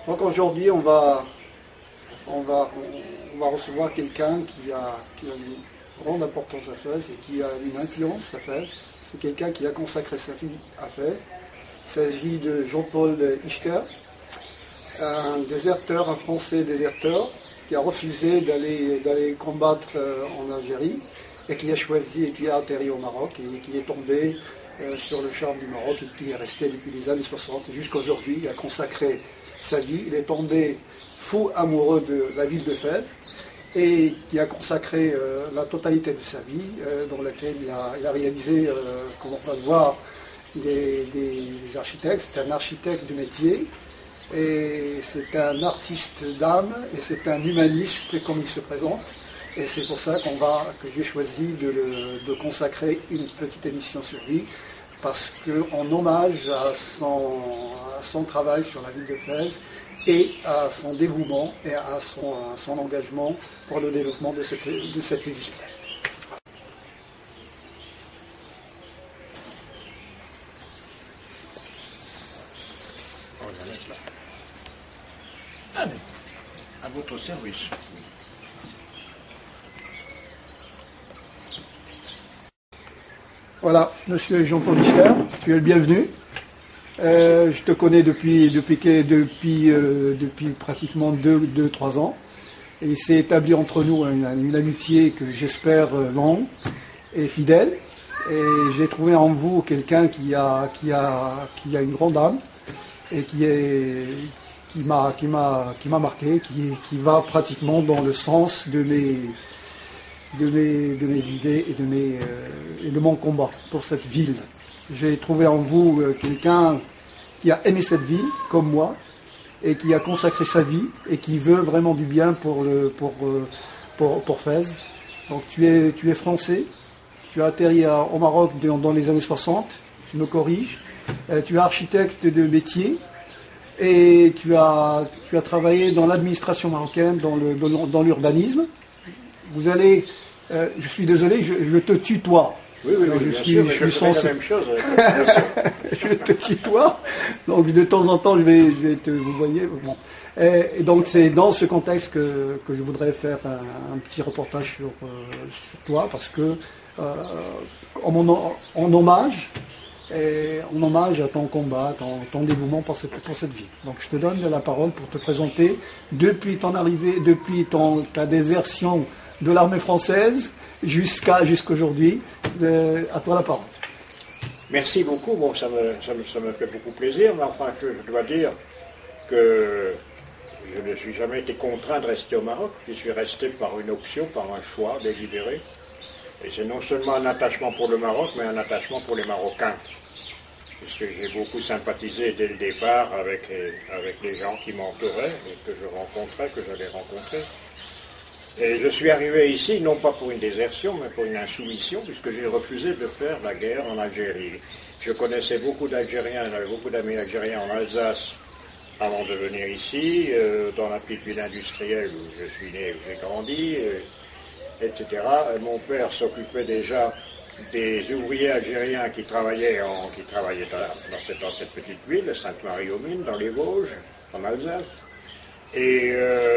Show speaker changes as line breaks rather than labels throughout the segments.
Donc aujourd'hui, on va recevoir quelqu'un qui a une grande importance à Fès et qui a une influence à Fès. C'est quelqu'un qui a consacré sa vie à Fès. Il s'agit de Jean-Paul Ichter, un déserteur, un Français déserteur, qui a refusé d'aller combattre en Algérie et qui a choisi et qui a atterri au Maroc et qui est tombé sur le charme du Maroc et qui est resté depuis les années 60 jusqu'à aujourd'hui. Il a consacré sa vie, il est tombé fou amoureux de la ville de Fès et qui a consacré la totalité de sa vie, dans laquelle il a réalisé, comme on peut le voir, des architectes. C'est un architecte du métier. Et c'est un artiste d'âme et c'est un humaniste comme il se présente. Et c'est pour ça que j'ai choisi de consacrer une petite émission sur lui, parce qu'en hommage à son travail sur la ville de Fès et à son dévouement et à son engagement pour le développement de cette ville.
Allez, à votre service.
Voilà, monsieur Jean-Paul Ichter, tu es le bienvenu. Je te connais depuis pratiquement 2-3 ans. Et il s'est établi entre nous une amitié que j'espère longue et fidèle. Et j'ai trouvé en vous quelqu'un qui a une grande âme et qui m'a marqué, qui va pratiquement dans le sens de mes idées et de mon combat pour cette ville. J'ai trouvé en vous quelqu'un qui a aimé cette ville comme moi et qui a consacré sa vie et qui veut vraiment du bien pour Fès. Donc tu es français, tu as atterri au Maroc dans les années 60, tu me corriges, tu es architecte de métier. Et tu as travaillé dans l'administration marocaine, dans l'urbanisme. Vous allez, je suis désolé, je te tutoie.
Oui, je fais la même chose.
Je te tutoie, donc de temps en temps je vais te, vous voyez. Bon. Et donc c'est dans ce contexte que je voudrais faire un petit reportage sur toi, parce que en hommage à ton combat, ton dévouement pour cette vie. Donc je te donne la parole pour te présenter depuis ton arrivée, depuis ta désertion de l'armée française jusqu'aujourd'hui. À toi la parole.
Merci beaucoup. Bon, ça me fait beaucoup plaisir, mais enfin je dois dire que je ne suis jamais été contraint de rester au Maroc. Je suis resté par une option, par un choix délibéré. Et c'est non seulement un attachement pour le Maroc, mais un attachement pour les Marocains. Puisque j'ai beaucoup sympathisé dès le départ avec les gens qui m'entouraient et que j'allais rencontrer. Et je suis arrivé ici, non pas pour une désertion, mais pour une insoumission, puisque j'ai refusé de faire la guerre en Algérie. Je connaissais beaucoup d'Algériens, j'avais beaucoup d'amis algériens en Alsace avant de venir ici, dans la petite ville industrielle où je suis né, où j'ai grandi, etc. Mon père s'occupait déjà des ouvriers algériens qui travaillaient dans cette petite ville, Sainte-Marie-aux-Mines, dans les Vosges, en Alsace. Et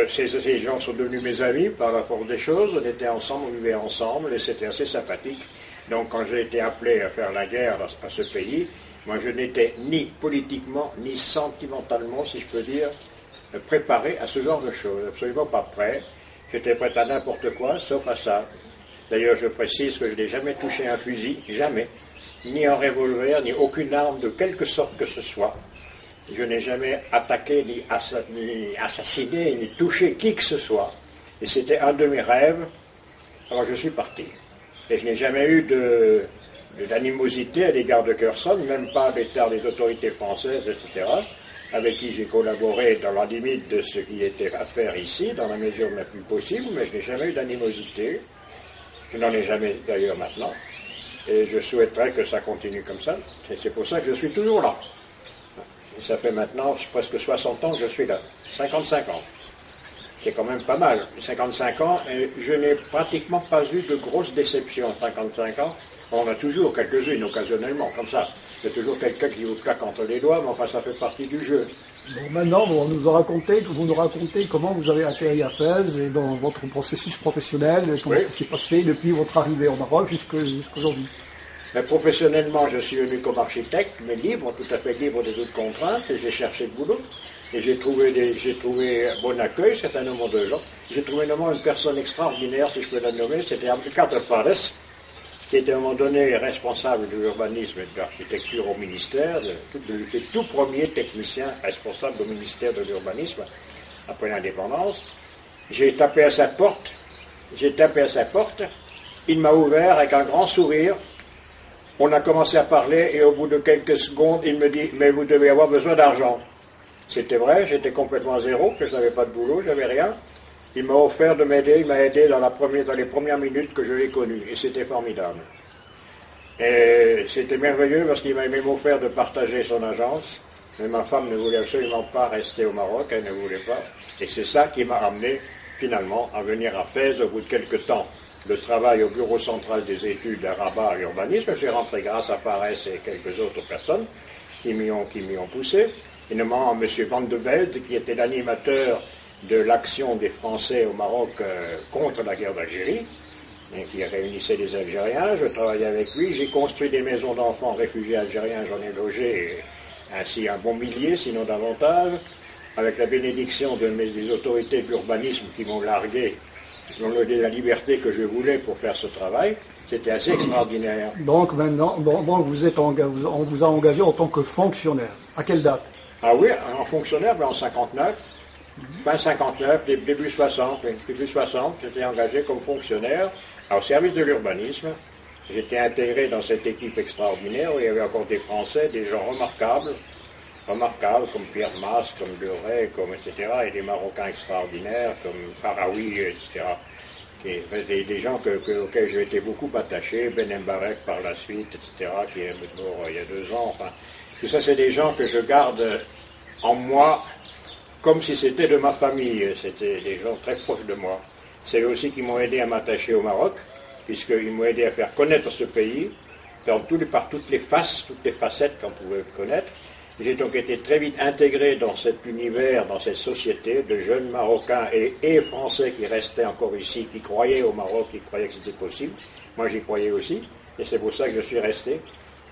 ces gens sont devenus mes amis par la force des choses. On était ensemble, on vivait ensemble et c'était assez sympathique. Donc quand j'ai été appelé à faire la guerre à ce pays, moi je n'étais ni politiquement, ni sentimentalement, si je peux dire, préparé à ce genre de choses. Absolument pas prêt. J'étais prêt à n'importe quoi, sauf à ça. D'ailleurs, je précise que je n'ai jamais touché un fusil, jamais, ni un revolver, ni aucune arme de quelque sorte que ce soit. Je n'ai jamais attaqué, ni assassiné, ni touché qui que ce soit. Et c'était un de mes rêves. Alors je suis parti. Et je n'ai jamais eu d'animosité à l'égard de Kearson, même pas à l'égard des autorités françaises, etc., avec qui j'ai collaboré dans la limite de ce qui était à faire ici, dans la mesure la plus possible, mais je n'ai jamais eu d'animosité. Je n'en ai jamais d'ailleurs maintenant. Et je souhaiterais que ça continue comme ça. Et c'est pour ça que je suis toujours là. Et ça fait maintenant presque 60 ans que je suis là. 55 ans. c'est quand même pas mal. 55 ans, et je n'ai pratiquement pas eu de grosses déceptions. 55 ans, on a toujours quelques-unes occasionnellement, comme ça. Il y a toujours quelqu'un qui vous claque entre les doigts, mais enfin ça fait partie du jeu.
Bon, maintenant, vous nous racontez comment vous avez atterri à Fès et dans votre processus professionnel, comment ça s'est passé depuis votre arrivée au Maroc jusqu'aujourd'hui.
Mais professionnellement, je suis venu comme architecte, mais libre, tout à fait libre de toutes contraintes, et j'ai cherché de boulot. Et j'ai trouvé bon accueil, c'est un nombre de gens. J'ai trouvé notamment une personne extraordinaire, si je peux la nommer, c'était Abdelkader Fares, qui était à un moment donné responsable de l'urbanisme et de l'architecture au ministère, le tout premier technicien responsable au ministère de l'urbanisme après l'indépendance. J'ai tapé à sa porte, il m'a ouvert avec un grand sourire. On a commencé à parler et au bout de quelques secondes, il me dit « Mais vous devez avoir besoin d'argent ». C'était vrai, j'étais complètement à zéro, que je n'avais pas de boulot, j'avais rien. Il m'a offert de m'aider, il m'a aidé dans les premières minutes que je l'ai connu, et c'était formidable. Et c'était merveilleux parce qu'il m'a même offert de partager son agence, mais ma femme ne voulait absolument pas rester au Maroc, elle ne voulait pas. Et c'est ça qui m'a amené finalement à venir à Fès au bout de quelques temps de travail au Bureau central des études à Rabat à l'urbanisme. Je suis rentré grâce à Fares et quelques autres personnes qui m'y ont poussé. Et notamment M. Van de Velde, qui était l'animateur de l'action des Français au Maroc contre la guerre d'Algérie, et qui réunissait les Algériens. Je travaillais avec lui, j'ai construit des maisons d'enfants réfugiés algériens, j'en ai logé ainsi un bon millier, sinon davantage, avec la bénédiction des autorités d'urbanisme qui m'ont largué, qui m'ont donné la liberté que je voulais pour faire ce travail. C'était assez extraordinaire.
Donc maintenant, on vous a engagé en tant que fonctionnaire. À quelle date?
Ah oui, en fonctionnaire, en 59, fin 59, début 60, j'étais engagé comme fonctionnaire au service de l'urbanisme. J'étais intégré dans cette équipe extraordinaire où il y avait encore des Français, des gens remarquables comme Pierre Mas, comme Leray, etc., et des Marocains extraordinaires comme Faraoui, etc. Des gens auxquels j'ai été beaucoup attaché, Ben Mbarek par la suite, etc., qui est mort il y a 2 ans. Enfin, tout ça, c'est des gens que je garde en moi comme si c'était de ma famille. C'était des gens très proches de moi. C'est eux aussi qui m'ont aidé à m'attacher au Maroc, puisqu'ils m'ont aidé à faire connaître ce pays, par toutes les facettes qu'on pouvait connaître. J'ai donc été très vite intégré dans cet univers, dans cette société de jeunes Marocains et Français qui restaient encore ici, qui croyaient au Maroc, qui croyaient que c'était possible. Moi, j'y croyais aussi, et c'est pour ça que je suis resté.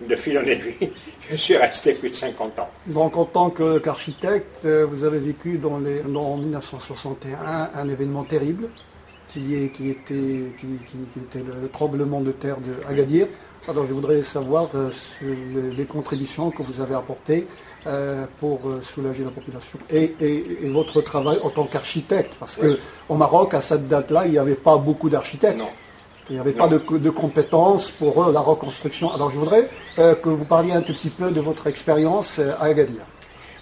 De fil en aiguille, je suis resté plus de 50 ans.
Donc en tant qu'architecte, vous avez vécu en 1961 un événement terrible qui était le tremblement de terre de Agadir. Alors je voudrais savoir les contributions que vous avez apportées pour soulager la population et votre travail en tant qu'architecte, parce qu'au Maroc, à cette date-là, il n'y avait pas beaucoup d'architectes.
Non.
Il n'y avait pas de compétences pour la reconstruction. Alors je voudrais que vous parliez un tout petit peu de votre expérience à Agadir.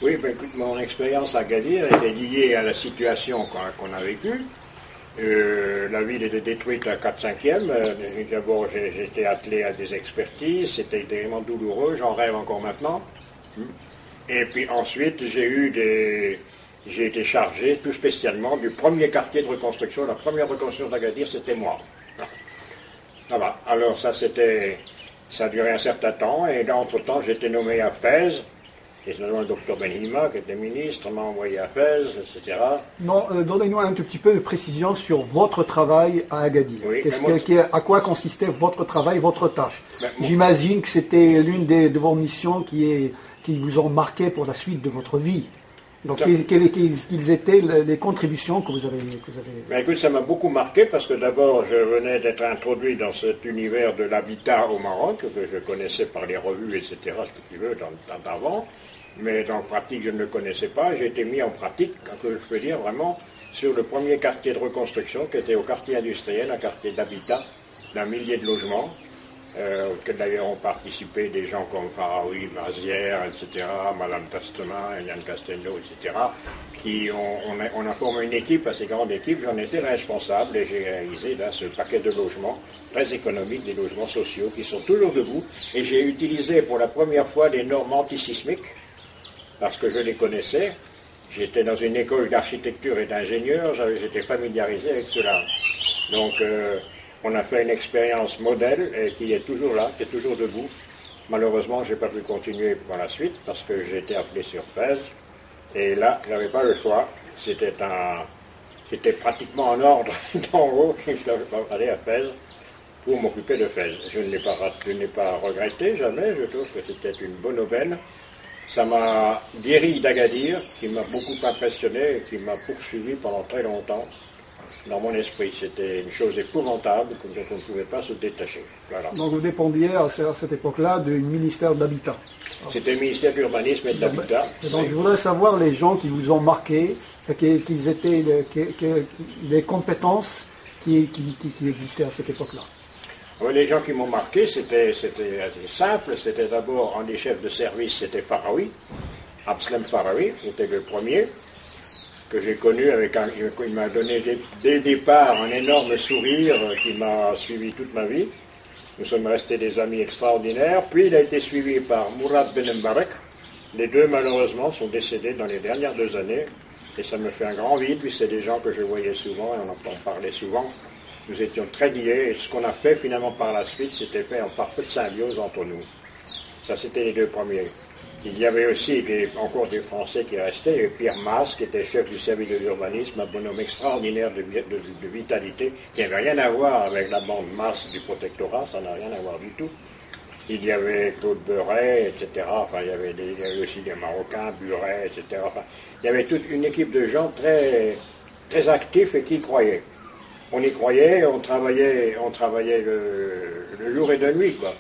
Oui, ben, écoute, mon expérience à Agadir était liée à la situation qu'on a vécue. La ville était détruite à 4/5. D'abord, j'ai été attelé à des expertises, c'était vraiment douloureux, j'en rêve encore maintenant. Et puis ensuite, j'ai été chargé tout spécialement du premier quartier de reconstruction. La première reconstruction d'Agadir, c'était moi. Voilà. Alors ça a duré un certain temps, et entre-temps, j'ai été nommé à Fès. Et finalement, le docteur Benhima, qui était ministre, m'a envoyé à Fès, etc.
Non, donnez-nous un tout petit peu de précision sur votre travail à Agadir.
Oui,
à quoi consistait votre travail, votre tâche? J'imagine que c'était l'une de vos missions qui vous ont marqué pour la suite de votre vie. Donc, quelles étaient les contributions que vous avez
Ben, écoute, ça m'a beaucoup marqué parce que d'abord, je venais d'être introduit dans cet univers de l'habitat au Maroc, que je connaissais par les revues, etc., ce que tu veux, d'avant. Mais dans la pratique, je ne le connaissais pas. J'ai été mis en pratique, que je peux dire vraiment, sur le premier quartier de reconstruction, qui était au quartier industriel, un quartier d'habitat d'un millier de logements, auquel d'ailleurs ont participé des gens comme Faraoui, Mazière, etc., Madame Tastema, Yann Castello, etc., on a formé une équipe, assez grande équipe, j'en étais responsable et j'ai réalisé là ce paquet de logements très économiques, des logements sociaux qui sont toujours debout, et j'ai utilisé pour la première fois des normes antisismiques, parce que je les connaissais. j'étais dans une école d'architecture et d'ingénieur, j'étais familiarisé avec cela. Donc on a fait une expérience modèle et qui est toujours là, qui est toujours debout. Malheureusement, je n'ai pas pu continuer par la suite parce que j'ai été appelé sur Fès. Et là, je n'avais pas le choix. C'était pratiquement en ordre d'en haut que je devais aller à Fès pour m'occuper de Fès. Je ne l'ai pas regretté jamais, je trouve que c'était une bonne aubaine. Ça m'a guéri d'Agadir, qui m'a beaucoup impressionné et qui m'a poursuivi pendant très longtemps dans mon esprit. C'était une chose épouvantable dont on ne pouvait pas se détacher. Voilà.
Donc vous dépendiez à cette époque-là du ministère d'Habitat.
C'était le ministère de l'Urbanisme et de l'Habitat.
Donc je voudrais savoir les les compétences qui existaient à cette époque-là.
Oui, les gens qui m'ont marqué, c'était assez simple. C'était d'abord un des chefs de service, c'était Faraoui, Abslem Faraoui, était le premier que j'ai connu il m'a donné dès le départ un énorme sourire qui m'a suivi toute ma vie. Nous sommes restés des amis extraordinaires. Puis il a été suivi par Mourad Ben Mbarek. Les deux, malheureusement, sont décédés dans les dernières 2 années. Et ça me fait un grand vide, puis c'est des gens que je voyais souvent et on entend parler souvent. Nous étions très liés et ce qu'on a fait finalement par la suite, c'était fait en parfaite symbiose entre nous. Ça, c'était les 2 premiers. Il y avait aussi encore des Français qui restaient, et Pierre Mas, qui était chef du service de l'urbanisme, un bonhomme extraordinaire de vitalité, qui n'avait rien à voir avec la bande Mas du protectorat, ça n'a rien à voir du tout. Il y avait Claude Beuret, etc. Enfin, il y avait aussi des Marocains, Buret, etc. Enfin, il y avait toute une équipe de gens très, très actifs et qui y croyaient. On y croyait, on travaillait le jour et de nuit, quoi.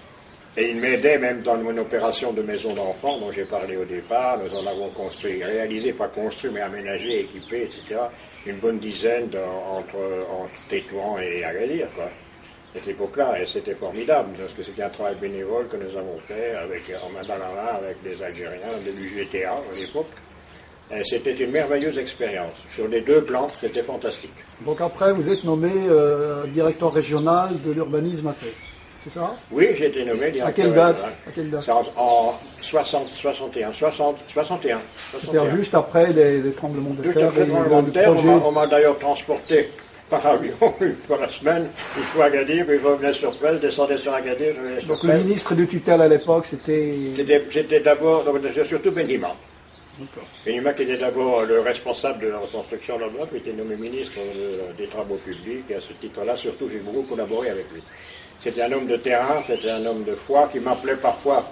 Et il m'aidait même dans mon opération de maison d'enfants dont j'ai parlé au départ. Nous en avons construit, réalisé, pas construit, mais aménagé, équipé, etc. Une bonne dizaine entre Tétouan et Agadir, quoi. Cette époque-là, et c'était formidable, parce que c'était un travail bénévole que nous avons fait en main dans la main avec des Algériens de l'UGTA à l'époque. C'était une merveilleuse expérience. Sur les 2 plans, c'était fantastique.
Donc après, vous êtes nommé directeur régional de l'urbanisme à Fès, c'est ça?
Oui, j'ai été nommé directeur.
À quelle date?
En 61.
C'est-à-dire juste après les tremblements de terre.
Juste après les tremblements de terre, on m'a d'ailleurs transporté par avion une fois la semaine, une fois à Agadir, puis je revenais sur place, descendais sur Agadir, je revenais sur place.
Donc le ministre de tutelle à l'époque, c'était...
C'était d'abord, surtout Benima. Benima qui était d'abord le responsable de la reconstruction de l'Europe, qui était nommé ministre des Travaux publics, et à ce titre-là, surtout, j'ai beaucoup collaboré avec lui. C'était un homme de terrain, c'était un homme de foi, qui m'appelait parfois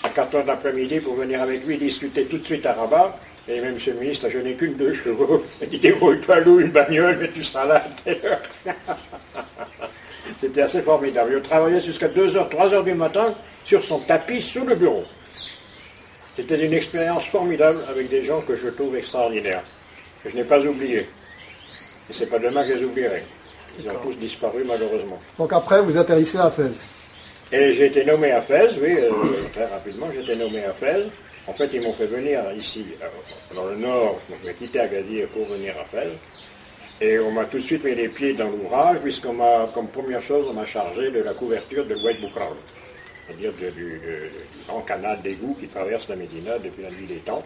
à 4 heures d'après-midi pour venir avec lui discuter tout de suite à Rabat. Et même, monsieur le ministre, je n'ai qu'une 2 chevaux. Il dit, débrouille-toi, loue une bagnole, mais tu seras là à telle heure. C'était assez formidable. Je travaillais jusqu'à 2h, 3h du matin sur son tapis sous le bureau. C'était une expérience formidable avec des gens que je trouve extraordinaires, que je n'ai pas oubliés. Et c'est pas demain que je les oublierai. Ils ont tous disparu, malheureusement.
Donc après, vous atterrissez à Fès.
Et j'ai été nommé à Fès, oui, très rapidement, j'ai été nommé à Fès. En fait, ils m'ont fait venir ici, dans le nord, donc j'ai quitté Agadir pour venir à Fès. Et on m'a tout de suite mis les pieds dans l'ouvrage, puisqu'on m'a, comme première chose, on m'a chargé de la couverture de l'Oued Boukral, c'est-à-dire du grand canal d'égout qui traverse la Médina depuis la nuit des temps.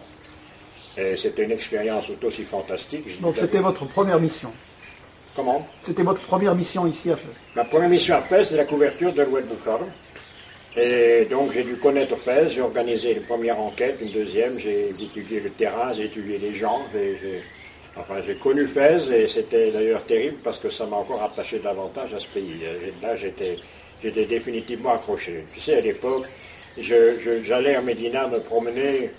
Et c'était une expérience tout aussi fantastique.
Donc c'était votre première mission?
Comment?
C'était votre première mission ici à Fès?
Ma première mission à Fès, c'est la couverture de l'Oued Boukral. Et donc j'ai dû connaître Fès, j'ai organisé une première enquête, une deuxième, j'ai étudié le terrain, j'ai étudié les gens, j'ai connu Fès et c'était d'ailleurs terrible parce que ça m'a encore attaché davantage à ce pays. Là j'étais définitivement accroché. Tu sais, à l'époque, j'allais à Médina me promener,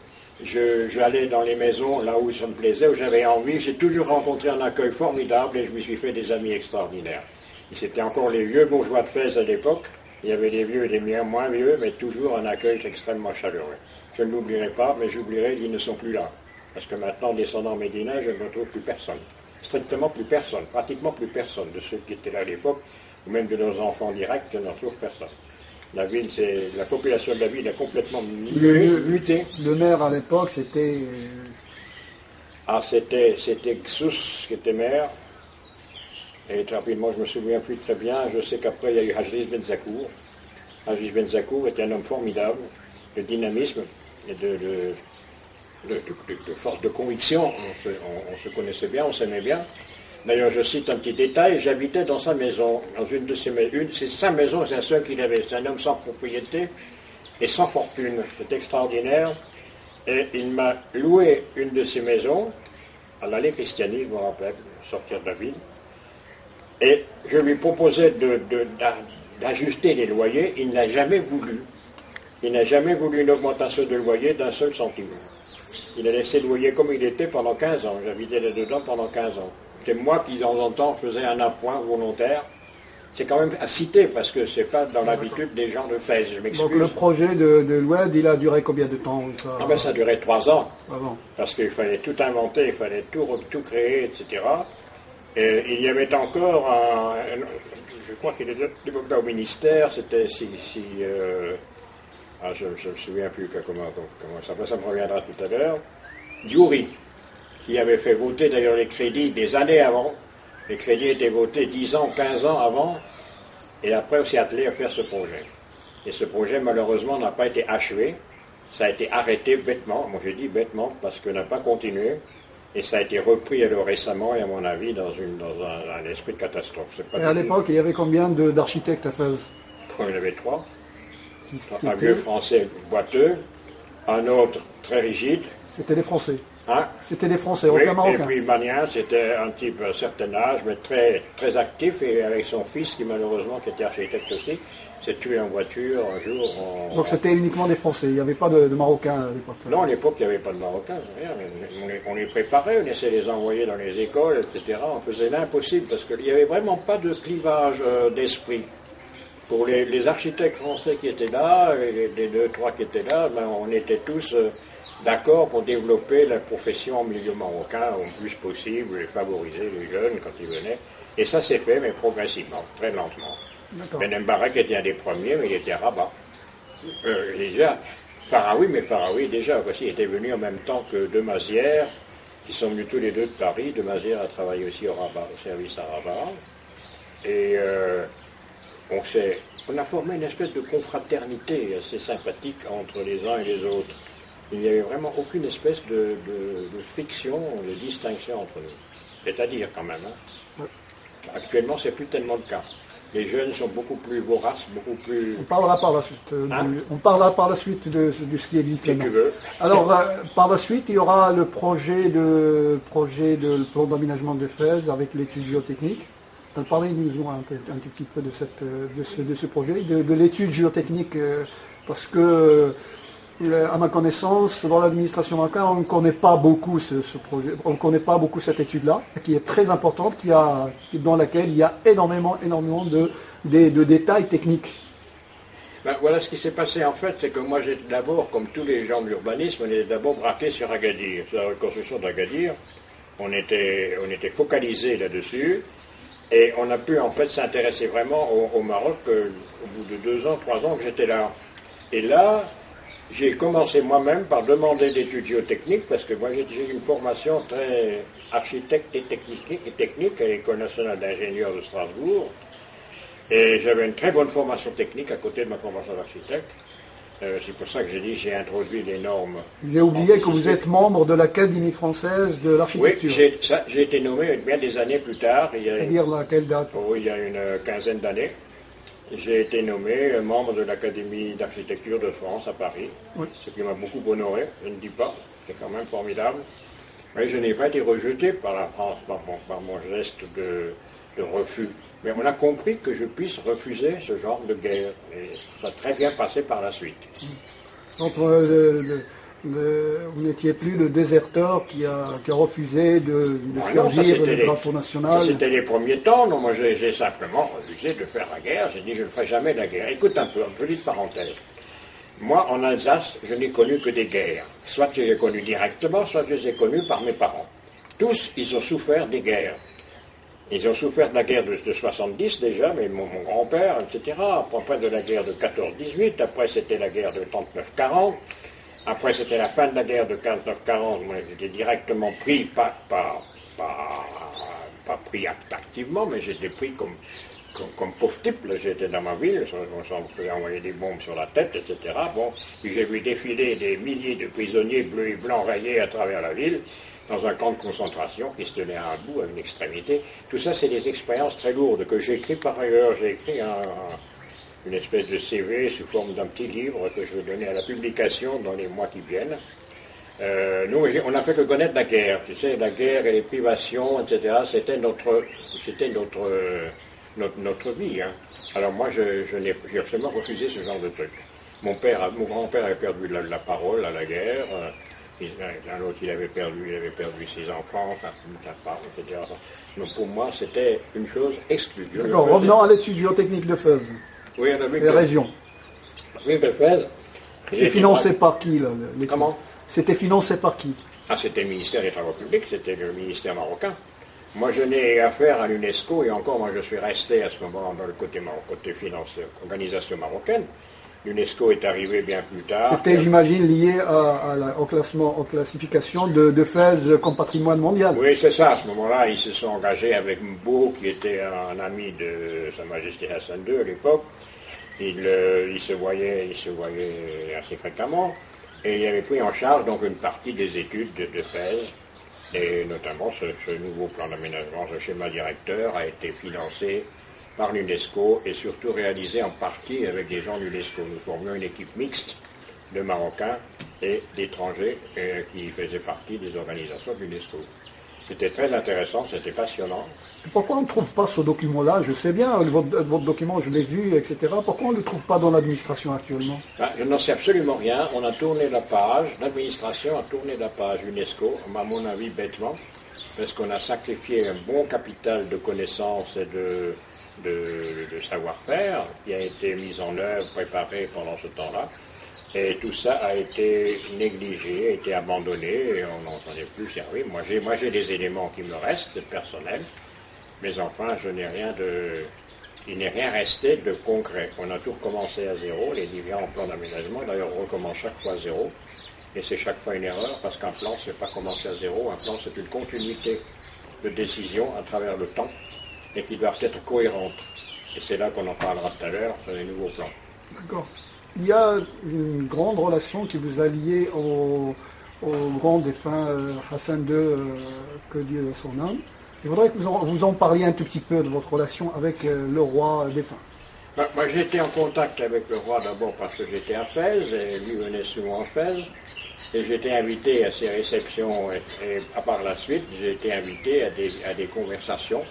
j'allais dans les maisons là où ça me plaisait, où j'avais envie, j'ai toujours rencontré un accueil formidable et je me suis fait des amis extraordinaires. Et c'était encore les vieux bourgeois de Fès à l'époque. Il y avait des vieux et des moins vieux, mais toujours un accueil extrêmement chaleureux. Je ne l'oublierai pas, mais j'oublierai qu'ils ne sont plus là. Parce que maintenant, descendant Médina, je ne retrouve plus personne. Strictement plus personne, pratiquement plus personne de ceux qui étaient là à l'époque, ou même de nos enfants directs, je ne retrouve personne. La ville, la population de la ville a complètement muté.
Le maire à l'époque, c'était...
C'était Xous qui était maire. Et très rapidement, je me souviens plus très bien. Je sais qu'après, il y a eu Hajris Benzakour. Hajris Benzakour était un homme formidable, de dynamisme et de force de conviction. On se connaissait bien, on s'aimait bien. D'ailleurs, je cite un petit détail, j'habitais dans sa maison, dans une de ses maisons. C'est sa maison, c'est la seule qu'il avait. C'est un homme sans propriété et sans fortune. C'est extraordinaire. Et il m'a loué une de ses maisons, à l'allée Christiani, je me rappelle, sortir de la ville. Et je lui proposais d'ajuster les loyers, il n'a jamais voulu. Il n'a jamais voulu une augmentation de loyer d'un seul centime. Il a laissé le loyer comme il était pendant 15 ans. J'habitais là-dedans pendant 15 ans. C'est moi qui, de temps en temps, faisais un appoint volontaire. C'est quand même à citer, parce que c'est pas dans l'habitude des gens de Fès, je m'excuse.
Donc le projet de l'OED, il a duré combien de temps ça...
Ah ben, ça a duré 3 ans.
Ah bon.
Parce qu'il fallait tout inventer, il fallait tout créer, etc. Et il y avait encore je crois qu'il était là au ministère, c'était je ne me souviens plus comment ça me reviendra tout à l'heure, Dioury, qui avait fait voter d'ailleurs les crédits des années avant. Les crédits étaient votés 10 ans, 15 ans avant, et après on s'est attelé à faire ce projet. Et ce projet, malheureusement, n'a pas été achevé. Ça a été arrêté bêtement, moi j'ai dit bêtement, parce qu'on n'a pas continué, et ça a été repris récemment, et à mon avis, dans un esprit de catastrophe.
Et à l'époque, il y avait combien d'architectes à Fès?
Il y en avait 3. Un vieux français boiteux, un autre très rigide.
C'était des Français.
Hein?
C'était des Français,
oui,
aucun Marocain.
Et puis Magnin, c'était un type à certain âge, mais très, très actif, et avec son fils, qui malheureusement qui était architecte aussi, s'est tué en voiture un jour.
Donc c'était uniquement des Français, il n'y avait pas de Marocains à l'époque?
Non, à l'époque, il n'y avait pas de Marocains, rien. On les préparait, on essayait de les envoyer dans les écoles, etc. On faisait l'impossible, parce qu'il n'y avait vraiment pas de clivage d'esprit. Pour les architectes français qui étaient là, les 2-3 qui étaient là, ben, on était tous d'accord pour développer la profession en milieu marocain au plus possible et favoriser les jeunes quand ils venaient. Et ça s'est fait, mais progressivement, très lentement. Ben Mbarak était un des premiers, mais il était à Rabat. Déjà, Faraoui déjà aussi était venu en même temps que De Mazières, qui sont venus tous les deux de Paris. De Mazières a travaillé aussi au Rabat, au service à Rabat. Et on a formé une espèce de confraternité assez sympathique entre les uns et les autres. Il n'y avait vraiment aucune espèce de friction, de distinction entre nous. C'est-à-dire quand même. Hein. Actuellement, c'est plus tellement le cas. Les jeunes sont beaucoup plus voraces, beaucoup plus...
On parlera par la suite. On parlera par la suite de ce qui existe
maintenant. Si tu veux.
Alors, par la suite, il y aura le projet de plan d'aménagement de Fès avec l'étude géotechnique. Parlez-nous un petit peu de ce projet, de l'étude géotechnique, parce que, à ma connaissance, dans l'administration marocaine, on ne connaît pas beaucoup ce projet, on ne connaît pas beaucoup cette étude-là, qui est très importante, dans laquelle il y a énormément de détails techniques.
Ben, voilà ce qui s'est passé en fait, c'est que moi j'étais d'abord, comme tous les gens de l'urbanisme, on était d'abord braqués sur Agadir, sur la reconstruction d'Agadir. On était focalisés là-dessus. Et on a pu en fait s'intéresser vraiment au Maroc au bout de 2 ans, 3 ans que j'étais là. Et là, j'ai commencé moi-même par demander d'études géotechniques, parce que moi j'ai une formation très architecte et technique à l'École nationale d'ingénieurs de Strasbourg. Et j'avais une très bonne formation technique à côté de ma formation d'architecte. C'est pour ça que j'ai introduit les normes.
J'ai oublié que vous êtes membre de l'Académie française de l'architecture.
Oui, j'ai été nommé bien des années plus tard.
C'est-à-dire à quelle date?
Oh, il y a une quinzaine d'années. J'ai été nommé membre de l'Académie d'architecture de France à Paris, oui. Ce qui m'a beaucoup honoré, je ne dis pas, c'est quand même formidable. Mais je n'ai pas été rejeté par la France par mon geste de refus. Mais on a compris que je puisse refuser ce genre de guerre. Et ça a très bien passé par la suite.
Donc vous n'étiez plus le déserteur qui a refusé de servir le drapeau national.
Ça c'était les premiers temps. Non, moi j'ai simplement refusé de faire la guerre. J'ai dit je ne ferai jamais la guerre. Écoute un peu, une petite parenthèse. Moi en Alsace, je n'ai connu que des guerres. Soit je les ai connues directement, soit je les ai connues par mes parents. Tous, ils ont souffert des guerres. Ils ont souffert de la guerre de 70 déjà, mais mon grand-père, etc. Après de la guerre de 14-18, après c'était la guerre de 39-40, après c'était la fin de la guerre de 49-40, moi j'étais directement pris, pas pris activement, mais j'étais pris comme pauvre type, là, j'étais dans ma ville, on s'en faisait envoyer des bombes sur la tête, etc. Bon, puis j'ai vu défiler des milliers de prisonniers bleus et blancs rayés à travers la ville, dans un camp de concentration qui se tenait à un bout, à une extrémité. Tout ça, c'est des expériences très lourdes que j'ai écrit par ailleurs. J'ai écrit une espèce de CV sous forme d'un petit livre que je vais donner à la publication dans les mois qui viennent. Nous, on a fait que connaître la guerre. Tu sais, la guerre et les privations, etc., c'était notre vie. Hein. Alors moi, j'ai absolument refusé ce genre de truc. Mon grand-père avait perdu la parole à la guerre. Un autre, il avait perdu ses enfants, sa part, etc. Donc pour moi, c'était une chose exclue.
D'accord, revenons à l'étude géotechnique de Fès.
Oui, on a vu
les régions.
Oui, de Fès.
C'était financé par qui là,
Comment?
C'était financé par qui?
Ah, c'était le ministère des Travaux publics, c'était le ministère marocain. Moi, je n'ai affaire à l'UNESCO, et encore, moi, je suis resté à ce moment dans le côté finance, organisation marocaine. L'UNESCO est arrivé bien plus tard.
C'était, j'imagine, lié aux classifications de Fès comme patrimoine mondial.
Oui, c'est ça. À ce moment-là, ils se sont engagés avec Mbo, qui était un ami de Sa Majesté Hassan II à l'époque. Ils se voyaient assez fréquemment. Et il avait pris en charge donc une partie des études de Fès. Et notamment ce nouveau plan d'aménagement, ce schéma directeur a été financé par l'UNESCO et surtout réalisé en partie avec des gens de l'UNESCO. Nous formions une équipe mixte de Marocains et d'étrangers qui faisaient partie des organisations de l'UNESCO. C'était très intéressant, c'était passionnant.
Pourquoi on ne trouve pas ce document-là? Je sais bien, votre document, je l'ai vu, etc. Pourquoi on ne le trouve pas dans l'administration actuellement?
Je n'en sais absolument rien. On a tourné la page, l'administration a tourné la page UNESCO, à mon avis bêtement, parce qu'on a sacrifié un bon capital de connaissances et de savoir-faire qui a été mis en œuvre, préparé pendant ce temps-là. Et tout ça a été négligé, a été abandonné, et on n'en s'en est plus servi. Moi, j'ai des éléments qui me restent, personnels, mais enfin, il n'est rien resté de concret. On a tout recommencé à zéro, les différents plans d'aménagement, d'ailleurs, on recommence chaque fois à zéro, et c'est chaque fois une erreur, parce qu'un plan, c'est pas commencer à zéro, un plan, c'est une continuité de décisions à travers le temps, et qui doivent être cohérentes. Et c'est là qu'on en parlera tout à l'heure, sur les nouveaux plans.
D'accord. Il y a une grande relation qui vous a lié au grand défunt Hassan II, que Dieu son âme. Je voudrais que vous en parliez un tout petit peu de votre relation avec le roi défunt.
Moi, j'étais en contact avec le roi d'abord parce que j'étais à Fès, et lui venait souvent à Fès, et j'étais invité à ses réceptions, et par la suite, j'ai été invité à des conversations.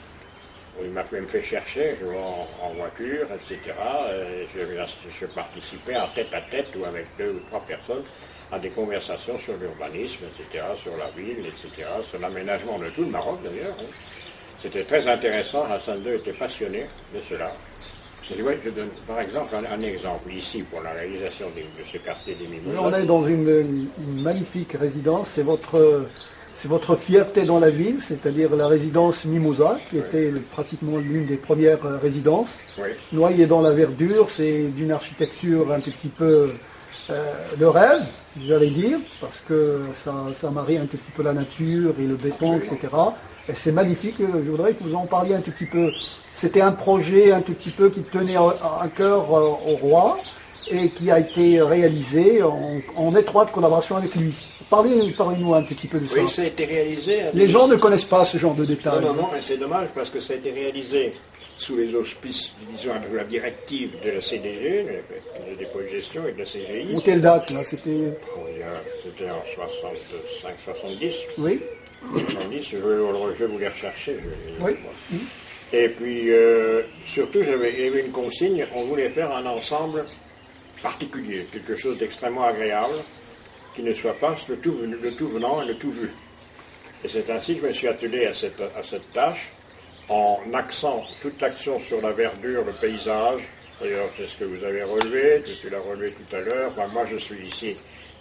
Il m'a même fait chercher, je vais en voiture, etc. Je participais en tête à tête ou avec 2 ou 3 personnes à des conversations sur l'urbanisme, etc., sur la ville, etc., sur l'aménagement de tout le Maroc d'ailleurs. Hein. C'était très intéressant, Hassan II était passionné de cela. Je donne par exemple un exemple ici pour la réalisation de ce quartier des Mimosas.
On est dans une magnifique résidence, c'est votre fierté dans la ville, c'est-à-dire la résidence Mimosa, qui était pratiquement l'une des premières résidences.
Oui.
Noyée dans la verdure, c'est d'une architecture un tout petit peu de rêve, j'allais dire, parce que ça marie un tout petit peu la nature et le béton, absolument, etc. Et c'est magnifique, je voudrais que vous en parliez un tout petit peu. C'était un projet un tout petit peu qui tenait à cœur au roi, et qui a été réalisé en étroite collaboration avec lui. Parlez-nous un petit peu de ça.
Oui, ça a été réalisé.
Les gens ne connaissent pas ce genre de détails.
Non, mais c'est dommage parce que ça a été réalisé sous les auspices, disons, de la directive de la CDG, le dépôt de gestion, et de la CGI.
Ou quelle date, là? C'était
en 65-70.
Oui.
70, je vais vous les rechercher.
Oui.
Et puis, surtout, il y avait une consigne, on voulait faire un ensemble particulier, quelque chose d'extrêmement agréable, qui ne soit pas le tout venant et le tout vu. Et c'est ainsi que je me suis attelé à cette tâche, en axant toute l'action sur la verdure, le paysage. D'ailleurs, c'est ce que vous avez relevé, tu l'as relevé tout à l'heure. Enfin, moi, je suis ici,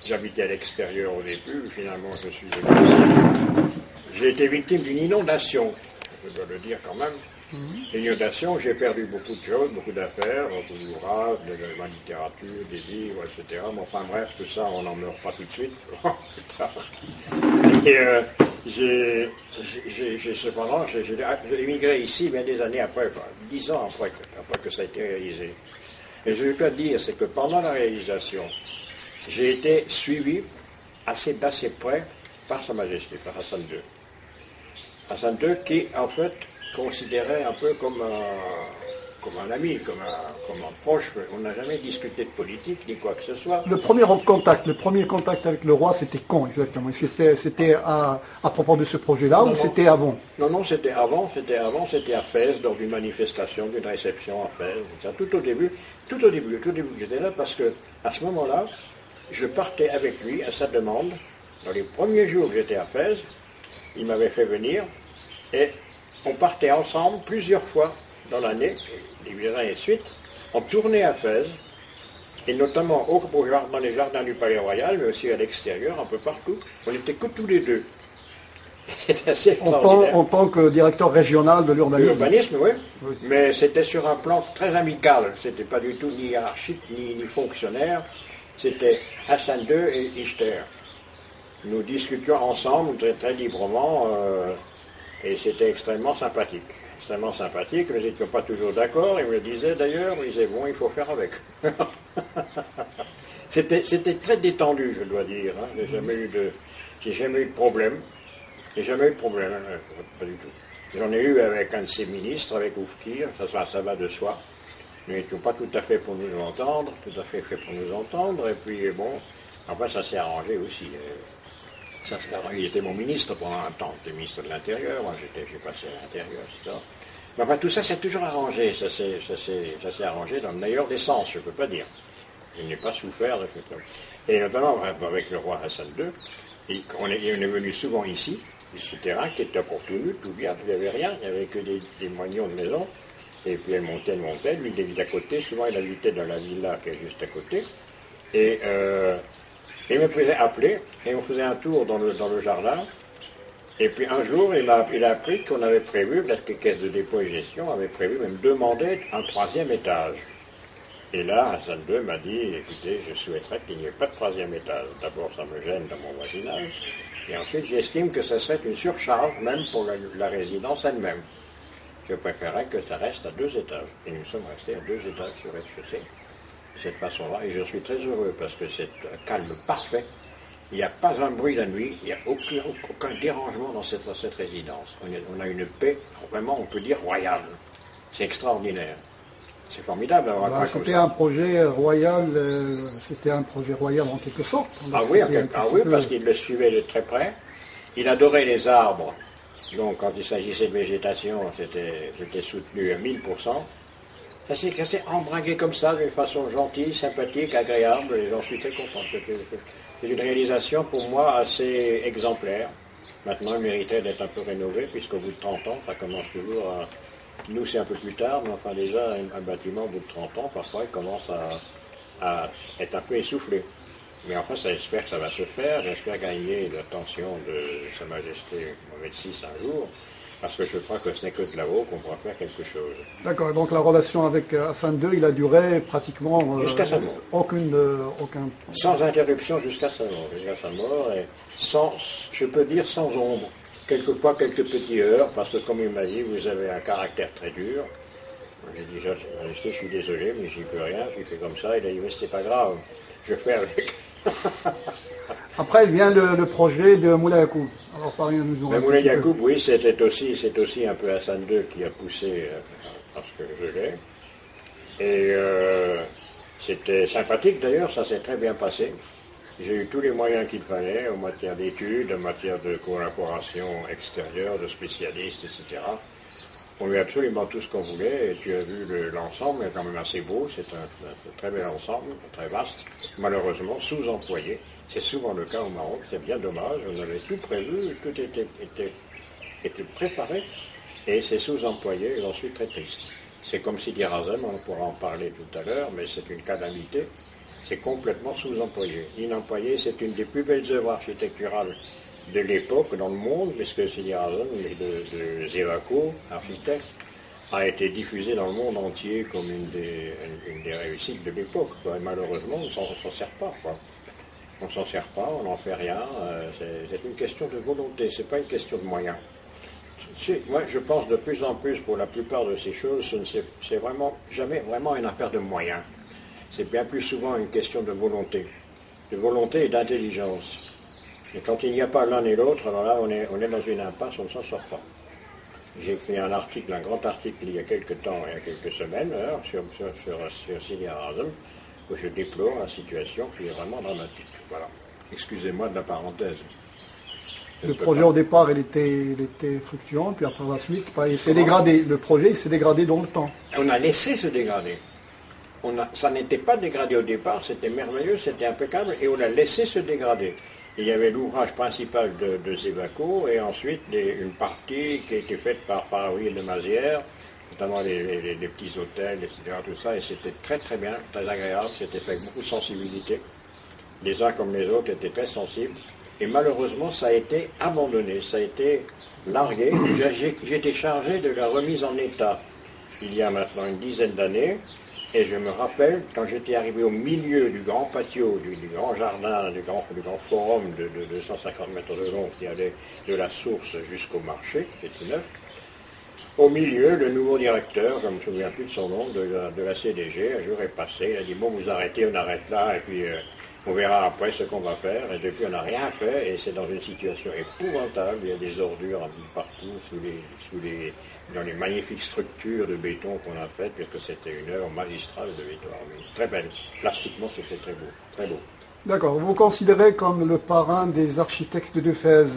j'habitais à l'extérieur au début, finalement, je suis venu ici. J'ai été victime d'une inondation, je dois le dire quand même, L'inondation, j'ai perdu beaucoup de choses, beaucoup d'affaires, beaucoup d'ouvrages, de la littérature, des livres, etc. Mais enfin bref, tout ça, on n'en meurt pas tout de suite. Plus tard. Et cependant, j'ai émigré ici bien des années après, 10 ans après que ça a été réalisé. Et je dois dire, c'est que pendant la réalisation, j'ai été suivi d'assez près par Sa Majesté, par Hassan II. Hassan II qui, en fait, considérait un peu comme un ami, comme un proche. On n'a jamais discuté de politique, ni quoi que ce soit.
Le premier contact avec le roi, c'était quand exactement? C'était à propos de ce projet-là ou c'était avant?
Non, c'était avant, c'était à Fès, lors d'une manifestation, d'une réception à Fès. Tout au début, j'étais là parce que à ce moment-là, je partais avec lui à sa demande. Dans les premiers jours que j'étais à Fès, il m'avait fait venir et on partait ensemble plusieurs fois dans l'année, des années de suite. On tournait à Fès, et notamment dans les jardins du Palais Royal, mais aussi à l'extérieur, un peu partout. On n'était que tous les deux. C'était assez extraordinaire.
En tant que directeur régional de l'urbanisme.
L'urbanisme, oui. Mais c'était sur un plan très amical. C'était pas du tout ni hiérarchique, ni fonctionnaire. C'était Hassan II et Ichter. Nous discutions ensemble très, très librement. Et c'était extrêmement sympathique. Extrêmement sympathique. Nous n'étions pas toujours d'accord. Il me le disait d'ailleurs. Il disait, bon, il faut faire avec. C'était très détendu, je dois dire. Hein. J'ai jamais eu de problème. Pas du tout. J'en ai eu avec un de ses ministres, avec Oufkir. Ça va de soi. Nous n'étions pas tout à fait pour nous entendre. Et puis, bon, enfin, ça s'est arrangé aussi. Il était mon ministre pendant un temps, j'étais ministre de l'Intérieur, moi j'ai passé à l'Intérieur, etc. Mais enfin, tout ça s'est toujours arrangé, ça s'est arrangé dans le meilleur des sens, je ne peux pas dire. Je n'ai pas souffert de ce truc. Et notamment avec le roi Hassan II, on est venu souvent ici, ce terrain qui était encore tout nu, tout vierge, il n'y avait rien, il n'y avait que des moignons de maison, et puis elle montait, lui il habitait à côté, souvent il habitait dans la villa qui est juste à côté, et il me faisait appeler, et on faisait un tour dans le jardin. Et puis un jour, il a appris qu'on avait prévu, la Caisse de dépôt et gestion avait prévu même demander un 3e étage. Et là, Hassan II m'a dit, écoutez, je souhaiterais qu'il n'y ait pas de 3e étage. D'abord, ça me gêne dans mon voisinage. Et ensuite, j'estime que ça serait une surcharge, même pour la résidence elle-même. Je préférerais que ça reste à 2 étages. Et nous sommes restés à 2 étages sur rez-de-chaussée. De cette façon-là, et je suis très heureux parce que c'est un calme parfait. Il n'y a pas un bruit la nuit, il n'y a aucun dérangement dans cette résidence. On a une paix, vraiment, on peut dire, royale. C'est extraordinaire. C'est formidable d'avoir un
C'était un projet royal, en quelque sorte.
Oui, parce qu'il le suivait de très près. Il adorait les arbres. Donc, quand il s'agissait de végétation, j'étais soutenu à 1000%. Ça s'est embringué comme ça, d'une façon gentille, sympathique, agréable, et j'en suis très content. C'est une réalisation pour moi assez exemplaire. Maintenant, il méritait d'être un peu rénové, puisqu'au bout de 30 ans, ça commence toujours à... Nous, c'est un peu plus tard, mais enfin déjà, un bâtiment, au bout de 30 ans, parfois, il commence à être un peu essoufflé. Mais enfin, j'espère que ça va se faire, j'espère gagner l'attention de Sa Majesté Mohamed VI un jour, parce que je crois que ce n'est que de là-haut qu'on pourra faire quelque chose.
D'accord, donc la relation avec Hassan II, il a duré pratiquement...
jusqu'à sa mort.
Aucun...
Sans interruption jusqu'à sa mort, et je peux dire sans ombre. Quelquefois quelques petites heures, parce que comme il m'a dit, vous avez un caractère très dur. J'ai dit, je suis désolé, mais j'y peux rien, j'ai fait comme ça. Il a dit, mais c'est pas grave, je fais avec.
Après, il vient le projet de Moulay Yacoub. Alors, par rien, nous
le Moulay Yacoub, oui, c'est aussi un peu Hassan II qui a poussé parce que je l'ai. Et c'était sympathique d'ailleurs, ça s'est très bien passé. J'ai eu tous les moyens qu'il fallait en matière d'études, en matière de collaboration extérieure, de spécialistes, etc. On a eu absolument tout ce qu'on voulait, et tu as vu l'ensemble, il est quand même assez beau, c'est un très bel ensemble, très vaste, malheureusement sous-employé. C'est souvent le cas au Maroc, c'est bien dommage, on avait tout prévu, tout était préparé, et c'est sous-employé, et j'en suis très triste. C'est comme Sidi Razem, on pourra en parler tout à l'heure, mais c'est une calamité, c'est complètement sous-employé. Inemployé, c'est une des plus belles œuvres architecturales de l'époque dans le monde, puisque Sidi Razem est de Zévaco, architecte, a été diffusée dans le monde entier comme une des réussites de l'époque. Et malheureusement, on ne s'en sert pas, quoi. On ne s'en sert pas, on n'en fait rien. C'est une question de volonté, c'est pas une question de moyens. Moi, je pense de plus en plus, pour la plupart de ces choses, c'est vraiment jamais vraiment une affaire de moyens. C'est bien plus souvent une question de volonté et d'intelligence. Et quand il n'y a pas l'un et l'autre, alors là, on est dans une impasse, on ne s'en sort pas. J'ai écrit un grand article il y a quelques temps, il y a quelques semaines, sur Sidi Harazem, où je déplore la situation qui est vraiment dramatique. Voilà. Excusez-moi de la parenthèse.
Le projet au départ, il était fluctuant, puis après la suite, il s'est dégradé. Le projet, il s'est dégradé dans le temps.
On a laissé se dégrader. Ça n'était pas dégradé au départ, c'était merveilleux, c'était impeccable, et on a laissé se dégrader. Il y avait l'ouvrage principal de Sévaco, et ensuite une partie qui a été faite par Faroui de Mazières, notamment les petits hôtels, etc., tout ça, et c'était très très bien, très agréable, c'était fait avec beaucoup de sensibilité. Les uns comme les autres étaient très sensibles, et malheureusement ça a été abandonné, ça a été largué. J'ai été chargé de la remise en état il y a maintenant une dizaine d'années, et je me rappelle, quand j'étais arrivé au milieu du grand patio, du grand jardin, du grand forum de 250 mètres de long qui allait de la source jusqu'au marché, qui était tout neuf, au milieu, le nouveau directeur, je ne me souviens plus de son nom, de la CDG, un jour est passé, il a dit « Bon, vous arrêtez, on arrête là, et puis on verra après ce qu'on va faire. » Et depuis, on n'a rien fait, et c'est dans une situation épouvantable. Il y a des ordures un peu partout, dans les magnifiques structures de béton qu'on a faites, puisque c'était une œuvre magistrale de béton armé. Très belle. Plastiquement, c'était très beau. Très beau.
D'accord. Vous considérez comme le parrain des architectes de Fès.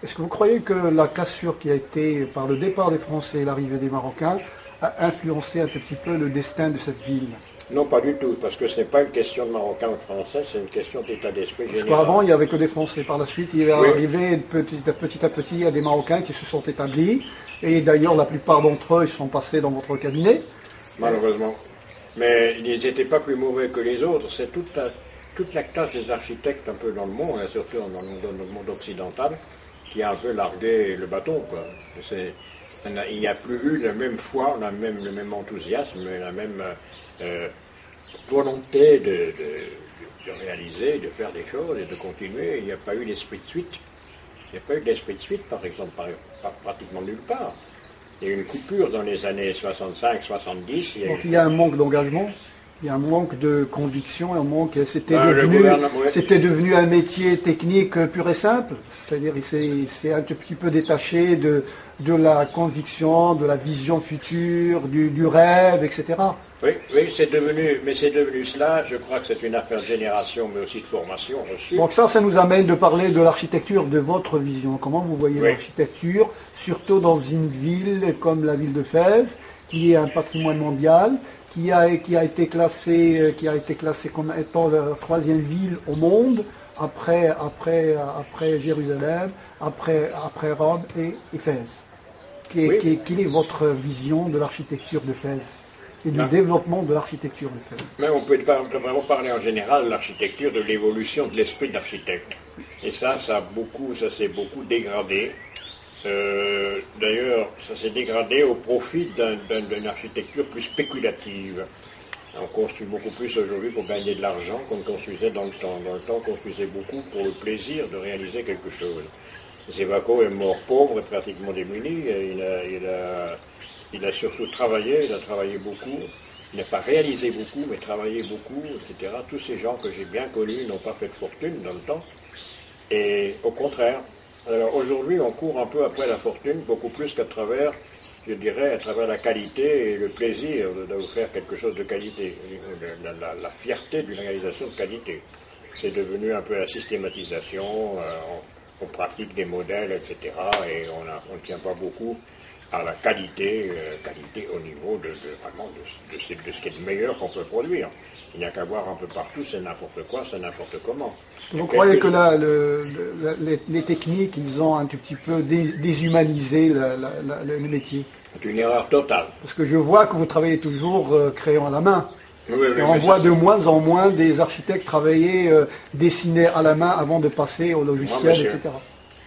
Est-ce que vous croyez que la cassure qui a été, par le départ des Français et l'arrivée des Marocains, a influencé un petit peu le destin de cette ville?
Non, pas du tout, parce que ce n'est pas une question de Marocains ou de Français, c'est une question d'état d'esprit général.
Parce qu'avant, il n'y avait que des Français. Par la suite, il est arrivé petit à petit, il y a des Marocains qui se sont établis. Et d'ailleurs, la plupart d'entre eux, ils sont passés dans votre cabinet.
Malheureusement. Mais ils n'étaient pas plus mauvais que les autres. C'est toute la classe des architectes un peu dans le monde, et surtout dans le monde occidental, qui a un peu largué le bâton, quoi. Il n'y a plus eu la même foi, le même enthousiasme, la même volonté de réaliser, de faire des choses et de continuer. Il n'y a pas eu d'esprit de suite. Il n'y a pas eu d'esprit de suite, par exemple, pratiquement nulle part. Il y a eu une coupure dans les années 65-70.
Donc il y a un manque d'engagement, il y a un manque de conviction, un manque. C'était devenu un métier technique pur et simple. C'est-à-dire il s'est un petit peu détaché de la conviction, de la vision future, du rêve, etc.
Oui, c'est devenu cela. Je crois que c'est une affaire de génération, mais aussi de formation reçue.
Donc ça nous amène de parler de l'architecture, de votre vision. Comment vous voyez l'architecture, surtout dans une ville comme la ville de Fès, qui est un patrimoine mondial, qui a été classée comme étant la troisième ville au monde, après Jérusalem, après Rome et Fès. Quelle est votre vision de l'architecture de Fès et du développement de l'architecture de Fès?
Mais on peut vraiment parler en général de l'architecture, de l'évolution de l'esprit de l'architecte. Et ça s'est beaucoup dégradé. D'ailleurs, ça s'est dégradé au profit d'une architecture plus spéculative. On construit beaucoup plus aujourd'hui pour gagner de l'argent qu'on ne construisait dans le temps. Dans le temps, on construisait beaucoup pour le plaisir de réaliser quelque chose. Sévaco est mort pauvre et pratiquement démuni. Il a surtout travaillé, il a travaillé beaucoup. Il n'a pas réalisé beaucoup, mais travaillé beaucoup, etc. Tous ces gens que j'ai bien connus n'ont pas fait de fortune dans le temps. Et au contraire, alors aujourd'hui, on court un peu après la fortune, beaucoup plus qu'à travers, je dirais, à travers la qualité et le plaisir de faire quelque chose de qualité, la fierté d'une réalisation de qualité. C'est devenu un peu la systématisation, on pratique des modèles, etc. Et on ne tient pas beaucoup à la qualité au niveau de ce qui est le meilleur qu'on peut produire. Il n'y a qu'à voir un peu partout, c'est n'importe quoi, c'est n'importe comment.
Vous croyez que les techniques, ils ont un tout petit peu déshumanisé le métier?
C'est une erreur totale.
Parce que je vois que vous travaillez toujours crayon à la main.
Oui,
et on voit de moins en moins des architectes travailler, dessiner à la main avant de passer au logiciel, etc.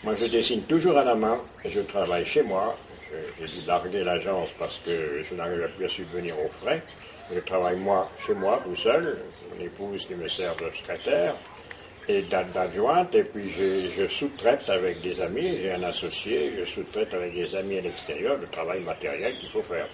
Moi, je dessine toujours à la main et je travaille chez moi. J'ai dû larguer l'agence parce que je n'arrivais plus à subvenir aux frais. Je travaille moi, chez moi, tout seul. Mon épouse qui me sert de secrétaire et d'adjointe. Et puis, je sous-traite avec des amis. J'ai un associé. Je sous-traite avec des amis à l'extérieur le travail matériel qu'il faut faire.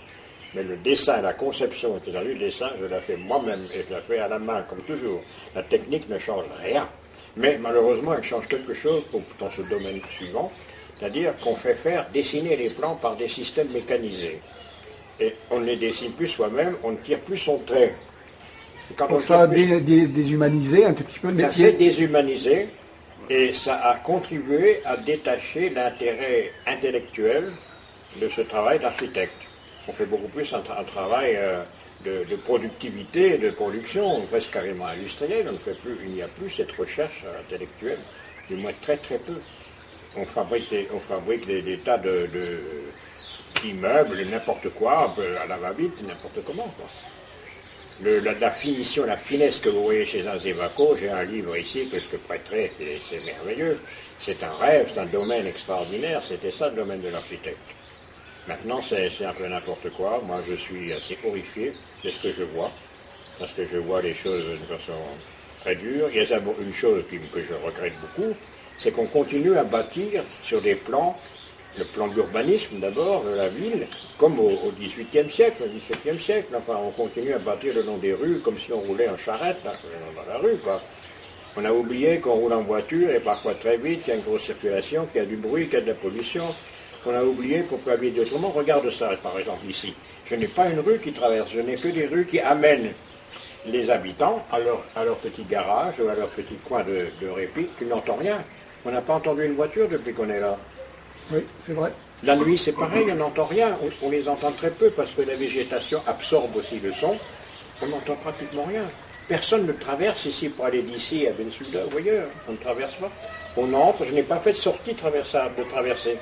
Mais le dessin, la conception, etc., le dessin, je la fais moi-même et je la fais à la main, comme toujours. La technique ne change rien. Mais malheureusement, elle change quelque chose dans ce domaine suivant, c'est-à-dire qu'on fait faire dessiner les plans par des systèmes mécanisés. Et on ne les dessine plus soi-même, on ne tire plus son trait.
Donc ça a déshumanisé un tout petit peu le métier.
Ça s'est déshumanisé et ça a contribué à détacher l'intérêt intellectuel de ce travail d'architecte. On fait beaucoup plus un travail de productivité, de production, presque carrément industrielle. Il n'y a plus cette recherche intellectuelle, du moins très très peu. On fabrique des tas d'immeubles, n'importe quoi, à la va-vite, n'importe comment, quoi. La finition, la finesse que vous voyez chez un Zévaco, j'ai un livre ici que je te prêterai, c'est merveilleux. C'est un rêve, c'est un domaine extraordinaire, c'était ça le domaine de l'architecte. Maintenant, c'est un peu n'importe quoi. Moi, je suis assez horrifié de ce que je vois, parce que je vois les choses d'une façon très dure. Il y a une chose que je regrette beaucoup, c'est qu'on continue à bâtir sur des plans, le plan d'urbanisme d'abord, de la ville, comme au XVIIIe siècle, au XVIIe siècle. Enfin, on continue à bâtir le long des rues comme si on roulait en charrette là, dans la rue, quoi. On a oublié qu'on roule en voiture et parfois très vite, qu'il y a une grosse circulation, qu'il y a du bruit, qu'il y a de la pollution. On a oublié qu'on peut habiter autrement. Regarde ça, par exemple, ici. Je n'ai pas une rue qui traverse, je n'ai que des rues qui amènent les habitants à leur petit garage ou à leur petit coin de répit. Tu n'entends rien. On n'a pas entendu une voiture depuis qu'on est là.
Oui, c'est vrai.
La nuit, c'est pareil, on n'entend rien. On les entend très peu parce que la végétation absorbe aussi le son. On n'entend pratiquement rien. Personne ne traverse ici pour aller d'ici à Bensuda ou ailleurs. On ne traverse pas. On entre, je n'ai pas fait de sortie de traverser.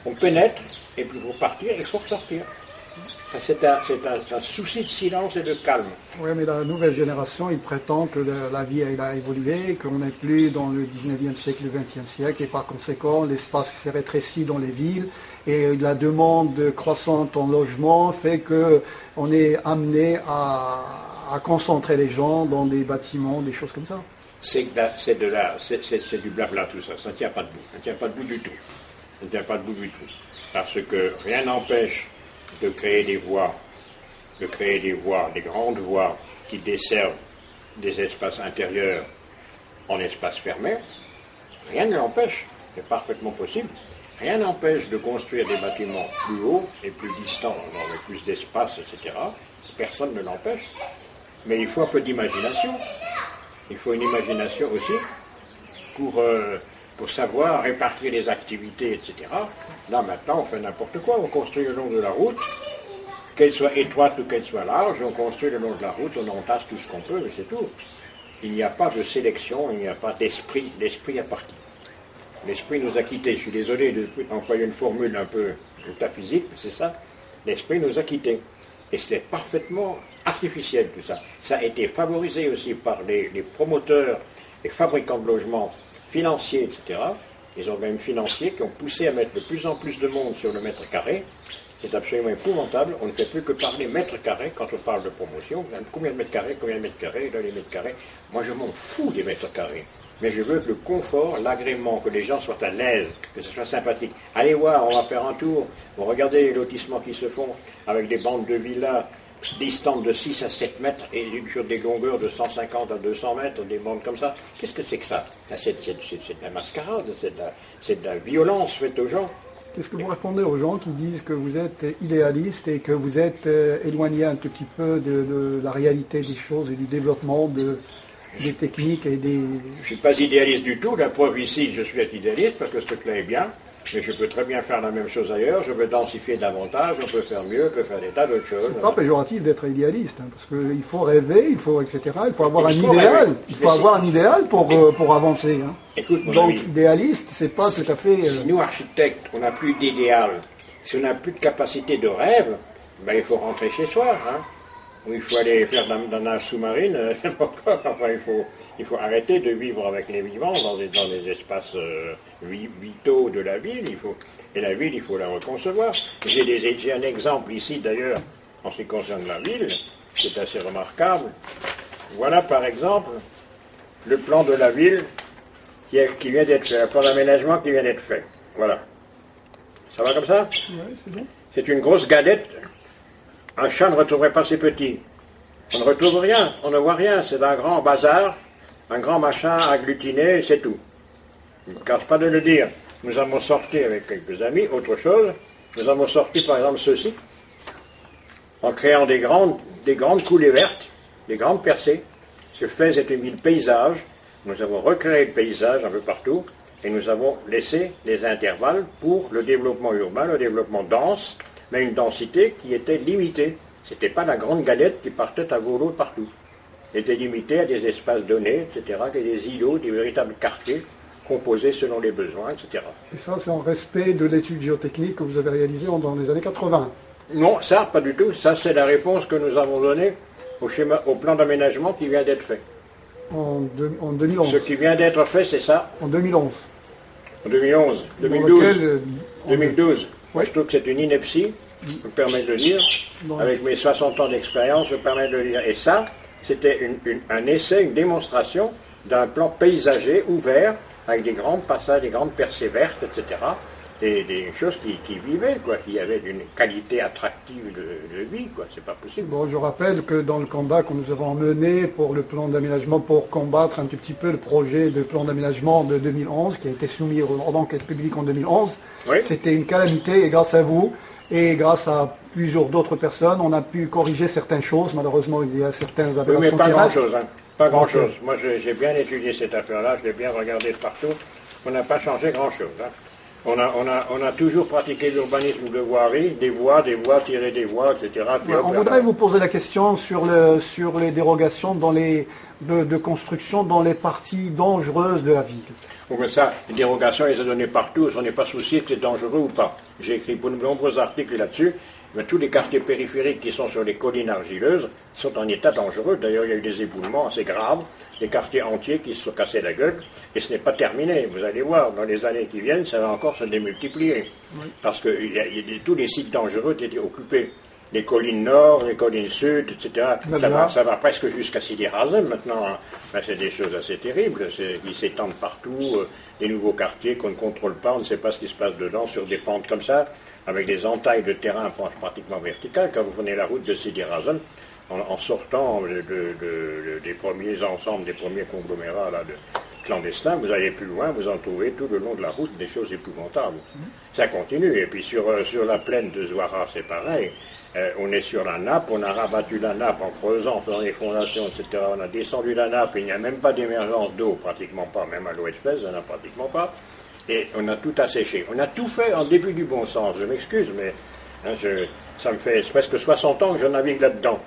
On pénètre, et puis pour partir, il faut sortir. C'est un souci de silence et de calme.
Oui, mais la nouvelle génération, il prétend que la vie a évolué, qu'on n'est plus dans le 19e siècle, le 20e siècle, et par conséquent, l'espace s'est rétréci dans les villes, et la demande croissante en logement fait qu'on est amené à concentrer les gens dans des bâtiments, des choses comme ça.
C'est du blabla tout ça, ça ne tient pas debout, ça ne tient pas debout du tout. Ça ne tient pas debout du tout. Parce que rien n'empêche de créer des voies, des grandes voies qui desservent des espaces intérieurs en espaces fermés. Rien ne l'empêche, c'est parfaitement possible. Rien n'empêche de construire des bâtiments plus hauts et plus distants, avec plus d'espace, etc. Personne ne l'empêche. Mais il faut un peu d'imagination. Il faut une imagination aussi pour savoir répartir les activités, etc. Là, maintenant, on fait n'importe quoi. On construit le long de la route, qu'elle soit étroite ou qu'elle soit large, on construit le long de la route, on entasse tout ce qu'on peut, mais c'est tout. Il n'y a pas de sélection, il n'y a pas d'esprit. L'esprit est parti. L'esprit nous a quittés. Je suis désolé d'employer une formule un peu métaphysique, mais c'est ça. L'esprit nous a quittés. Et c'est parfaitement artificiel tout ça. Ça a été favorisé aussi par les promoteurs et fabricants de logements financiers, etc. Les organismes financiers qui ont poussé à mettre de plus en plus de monde sur le mètre carré. C'est absolument épouvantable. On ne fait plus que parler mètre carré quand on parle de promotion. Combien de mètres carrés, là les mètres carrés. Moi je m'en fous des mètres carrés. Mais je veux que le confort, l'agrément, que les gens soient à l'aise, que ce soit sympathique. Allez voir, on va faire un tour. Bon, regardez les lotissements qui se font avec des bandes de villas distantes de 6 à 7 mètres et sur des longueurs de 150 à 200 mètres, des bandes comme ça. Qu'est-ce que c'est que ça? C'est de la mascarade, c'est de la violence faite aux gens.
Qu'est-ce que vous répondez aux gens qui disent que vous êtes idéaliste et que vous êtes éloigné un tout petit peu de la réalité des choses et du développement des techniques et des...
Je ne suis pas idéaliste du tout. La preuve ici, je suis idéaliste parce que ce truc-là est bien. Mais je peux très bien faire la même chose ailleurs. Je peux densifier davantage, on peut faire mieux, on peut faire des tas d'autres choses.
C'est pas péjoratif d'être idéaliste, hein, parce qu'il faut rêver, il faut, etc. Il faut avoir un idéal. Il faut avoir un idéal pour avancer. Hein.
Écoute, mon
Donc
ami,
idéaliste, c'est pas tout à fait...
Si nous, architectes, on n'a plus d'idéal, si on n'a plus de capacité de rêve, ben, il faut rentrer chez soi. Hein. où il faut aller faire dans la nage sous-marine, enfin, il faut arrêter de vivre avec les vivants dans les espaces vitaux de la ville. Et la ville, il faut la reconcevoir. J'ai un exemple ici d'ailleurs, en ce qui concerne la ville, qui est assez remarquable. Voilà par exemple le plan de la ville qui vient d'être fait, un plan d'aménagement qui vient d'être fait. Voilà. Ça va comme ça?
Ouais, c'est bon.
C'est une grosse galette. Un chat ne retrouverait pas ses petits. On ne retrouve rien, on ne voit rien. C'est un grand bazar, un grand machin agglutiné, c'est tout. Je ne me cache pas de le dire. Nous avons sorti avec quelques amis autre chose. Nous avons sorti par exemple ceci, en créant des grandes coulées vertes, des grandes percées. Ce Fès est une ville paysage. Nous avons recréé le paysage un peu partout et nous avons laissé des intervalles pour le développement urbain, le développement dense, mais une densité qui était limitée. Ce n'était pas la grande galette qui partait à volo partout. Elle était limitée à des espaces donnés, etc., et des îlots, des véritables quartiers composés selon les besoins, etc.
Et ça, c'est en respect de l'étude géotechnique que vous avez réalisée dans les années 80.
Non, ça, pas du tout. Ça, c'est la réponse que nous avons donnée au plan d'aménagement qui vient d'être fait.
En 2011.
Ce qui vient d'être fait, c'est ça.
En 2011.
En 2011,
Dans
2012.
lequel,
2012. Moi,
Ouais.
je trouve que c'est une ineptie, je me permets de le dire.
Bon.
Avec mes 60 ans d'expérience, je me permets de le dire. Et ça, c'était un essai, une démonstration d'un plan paysager ouvert, avec des grandes passages, des grandes percées vertes, etc. Des choses qui vivaient, quoi, qui avaient une qualité attractive de vie, quoi. C'est pas possible.
Bon, je rappelle que dans le combat que nous avons mené pour le plan d'aménagement, pour combattre un tout petit peu le projet de plan d'aménagement de 2011, qui a été soumis à l'enquête publique en 2011,
Oui.
c'était une calamité, et grâce à vous, et grâce à plusieurs d'autres personnes, on a pu corriger certaines choses. Malheureusement, il y a certaines
Oui,
aberrations
mais pas
qui restent.
grand-chose, hein. Pas grand-chose. Moi, j'ai bien étudié cette affaire-là, je l'ai bien regardé de partout. On n'a pas changé grand-chose, hein. On a toujours pratiqué l'urbanisme de voirie, des voies, tirées des voies, etc. Puis hop,
On
là,
voudrait vous poser la question sur les dérogations de construction dans les parties dangereuses de la ville.
Bon, mais ça, les dérogations, elles sont données partout, on n'est pas soucié que c'est dangereux ou pas. J'ai écrit de nombreux articles là-dessus. Mais tous les quartiers périphériques qui sont sur les collines argileuses sont en état dangereux. D'ailleurs, il y a eu des éboulements assez graves, des quartiers entiers qui se sont cassés la gueule, et ce n'est pas terminé. Vous allez voir, dans les années qui viennent, ça va encore se démultiplier. Oui. Parce que tous les sites dangereux étaient occupés. Les collines nord, les collines sud, etc. Ça va presque jusqu'à Sidi Razem maintenant. Hein. Ben, c'est des choses assez terribles. Ils s'étendent partout. Des nouveaux quartiers qu'on ne contrôle pas. On ne sait pas ce qui se passe dedans sur des pentes comme ça, avec des entailles de terrain pratiquement verticales. Quand vous prenez la route de Sidi Razem, en sortant des premiers ensembles, des premiers conglomérats là, de clandestins, vous allez plus loin, vous en trouvez tout le long de la route des choses épouvantables. Ça continue. Et puis sur la plaine de Zouara, c'est pareil. On est sur la nappe, on a rabattu la nappe en creusant, en faisant des fondations, etc. On a descendu la nappe, et il n'y a même pas d'émergence d'eau, pratiquement pas, même à l'ouest de Fès, il n'y en a pratiquement pas. Et on a tout asséché. On a tout fait en début du bon sens, je m'excuse, mais hein, ça me fait presque 60 ans que je navigue là-dedans.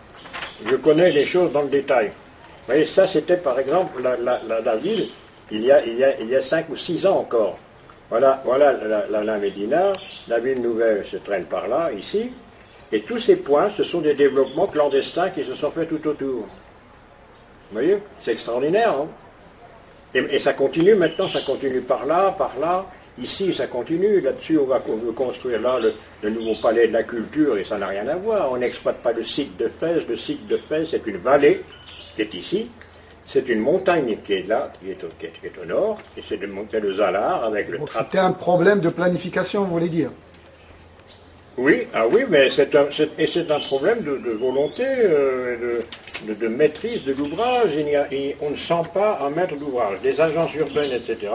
Je connais les choses dans le détail. Vous voyez, ça c'était par exemple la ville, il y a 5 ou 6 ans encore. Voilà la Médina, la ville nouvelle se traîne par là, ici. Et tous ces points, ce sont des développements clandestins qui se sont faits tout autour. Vous voyez? C'est extraordinaire. Hein? Et ça continue maintenant, ça continue par là. Ici, ça continue. Là-dessus, on va construire là le nouveau palais de la culture et ça n'a rien à voir. On n'exploite pas le site de Fès. Le site de Fès, c'est une vallée qui est ici. C'est une montagne qui est là, qui est au nord. Et c'est le Zalar avec le
Donc c'était un problème de planification, vous voulez dire?
Oui, mais c'est un problème de volonté, de maîtrise de l'ouvrage. On ne sent pas un maître d'ouvrage. Les agences urbaines, etc.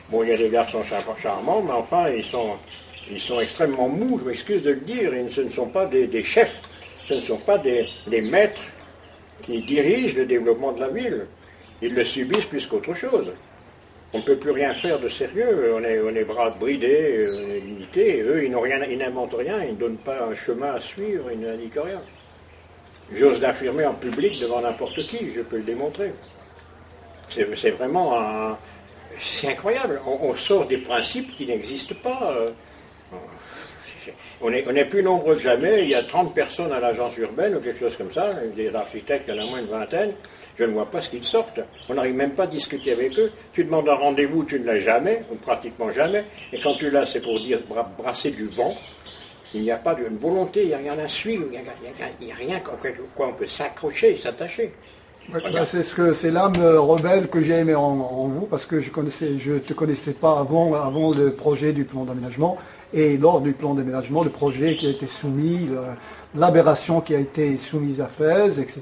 Bon, il y a des garçons charmants, mais enfin, ils sont extrêmement mous, je m'excuse de le dire. Ce ne sont pas des chefs, ce ne sont pas des maîtres qui dirigent le développement de la ville. Ils le subissent plus qu'autre chose. On ne peut plus rien faire de sérieux, on est bras bridés, on est limités, et eux, ils n'inventent rien, ils ne donnent pas un chemin à suivre, ils n'indiquent rien. J'ose l'affirmer en public devant n'importe qui, je peux le démontrer. C'est vraiment c'est incroyable, on sort des principes qui n'existent pas. On est plus nombreux que jamais. Il y a 30 personnes à l'agence urbaine ou quelque chose comme ça. Des architectes, il y en a moins une vingtaine. Je ne vois pas ce qu'ils sortent. On n'arrive même pas à discuter avec eux. Tu demandes un rendez-vous, tu ne l'as jamais, ou pratiquement jamais. Et quand tu l'as, c'est pour dire brasser du vent. Il n'y a pas d'une volonté, il n'y a rien à suivre, il n'y a rien quoi on peut s'accrocher, s'attacher.
Ouais, bah c'est l'âme rebelle que j'ai aimé en vous, parce que je te connaissais pas avant le projet du plan d'aménagement, et lors du plan d'aménagement, le projet qui a été soumis, l'aberration qui a été soumise à Fès, etc.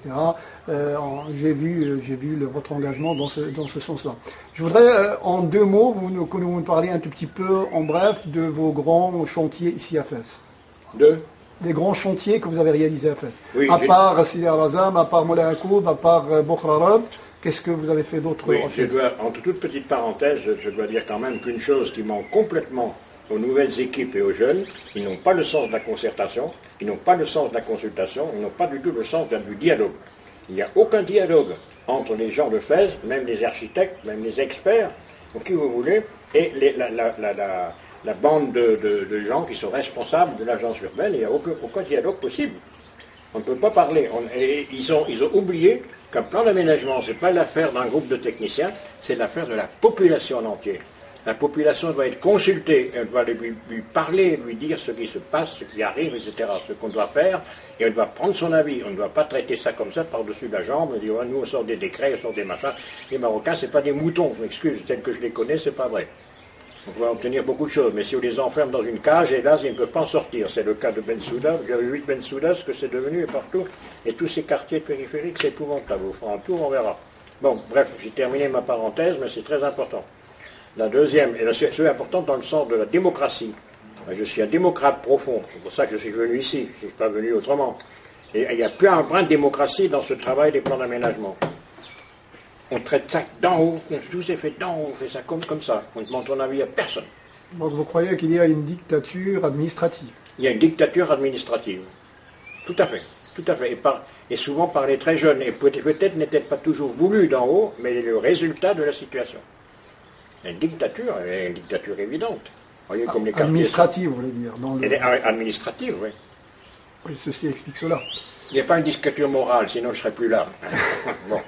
J'ai vu votre engagement dans ce sens-là. Je voudrais, en 2 mots, que vous nous parliez un tout petit peu, en bref, de vos grands chantiers ici à Fès. Les grands chantiers que vous avez réalisés à Fès. Oui, à part Sidi Al-Azam, à part Moulay Yacoub, à part Bokhrarab, qu'est-ce que vous avez fait d'autre?
Oui, en toute petite parenthèse, je dois dire quand même qu'une chose qui manque complètement aux nouvelles équipes et aux jeunes, ils n'ont pas le sens de la concertation, ils n'ont pas le sens de la consultation, ils n'ont pas du tout le sens du dialogue. Il n'y a aucun dialogue entre les gens de Fès, même les architectes, même les experts, ou qui vous voulez, et la bande de gens qui sont responsables de l'agence urbaine. Il n'y a aucun dialogue possible. On ne peut pas parler. Ils ont oublié qu'un plan d'aménagement, ce n'est pas l'affaire d'un groupe de techniciens, c'est l'affaire de la population en entier. La population doit être consultée, elle doit lui parler, lui dire ce qui se passe, ce qui arrive, etc., ce qu'on doit faire, et elle doit prendre son avis. On ne doit pas traiter ça comme ça par-dessus la jambe, et dire nous on sort des décrets, on sort des machins. Les Marocains, ce n'est pas des moutons, je m'excuse, tels que je les connais, ce n'est pas vrai. On peut obtenir beaucoup de choses, mais si on les enferme dans une cage, hélas, ils ne peuvent pas en sortir. C'est le cas de Bensouda. Vous avez vu de Bensouda, ce que c'est devenu et partout. Et tous ces quartiers périphériques, c'est épouvantable. Vous ferez un tour, on verra. Bon, bref, j'ai terminé ma parenthèse, mais c'est très important. La deuxième, et c'est important dans le sens de la démocratie. Je suis un démocrate profond, c'est pour ça que je suis venu ici, je ne suis pas venu autrement. Et il n'y a plus un brin de démocratie dans ce travail des plans d'aménagement. On traite ça d'en haut, tout est fait d'en haut, on fait ça comme ça, on ne demande ton avis à personne.
Donc vous croyez qu'il y a une dictature administrative?
Il y a une dictature administrative, tout à fait, tout à fait, et souvent par les très jeunes, et peut-être n'était pas toujours voulu d'en haut, mais le résultat de la situation. Une dictature évidente. Vous voyez, comme les
administrative, vous voulez dire
administrative, oui.
Oui, ceci explique cela.
Il n'y a pas une dictature morale, sinon je ne serais plus là. Bon.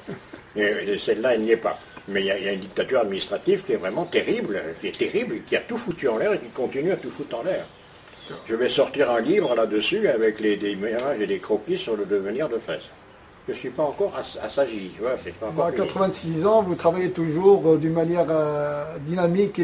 Et celle-là, elle n'y est pas. Mais il y a une dictature administrative qui est vraiment terrible, qui a tout foutu en l'air et qui continue à tout foutre en l'air. Je vais sortir un livre là-dessus avec des mirages et des croquis sur le devenir de Fès. Je ne suis pas encore assagi.
À 86 ans, vous travaillez toujours d'une manière dynamique.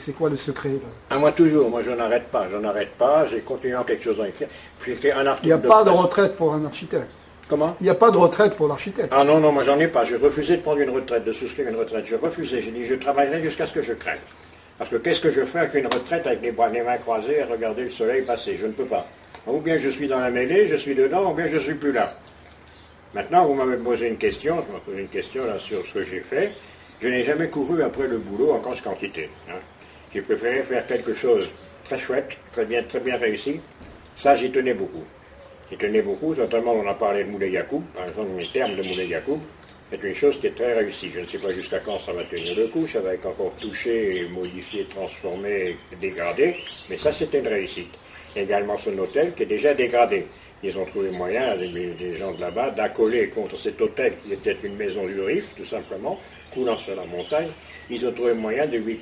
C'est quoi le secret là?
Moi toujours, moi je n'arrête pas, j'ai continué en quelque chose à écrire. J'ai fait un article.
Il n'y a pas de retraite pour un architecte.
Comment?
Il n'y a pas de retraite pour l'architecte.
Ah non, moi j'en ai pas. J'ai refusé de prendre une retraite, de souscrire une retraite. J'ai refusé, j'ai dit je travaillerai jusqu'à ce que je crève. Parce que qu'est-ce que je fais avec une retraite avec les mains croisées et regarder le soleil passer? Je ne peux pas. Ou bien je suis dans la mêlée, je suis dedans, ou bien je ne suis plus là. Maintenant, vous m'avez posé une question, là, sur ce que j'ai fait. Je n'ai jamais couru après le boulot en grosse quantité. Hein. J'ai préféré faire quelque chose très chouette, très bien réussi. Ça, j'y tenais beaucoup. Notamment on a parlé de Moulay Yacoub, par exemple, les termes de Moulay Yacoub. C'est une chose qui est très réussie. Je ne sais pas jusqu'à quand ça va tenir le coup, ça va être encore touché, modifié, transformé, dégradé, mais ça, c'était une réussite. Il y a également son hôtel qui est déjà dégradé. Ils ont trouvé moyen, avec des gens de là-bas, d'accoler contre cet hôtel qui était une maison du Rif, tout simplement, coulant sur la montagne. Ils ont trouvé moyen de lui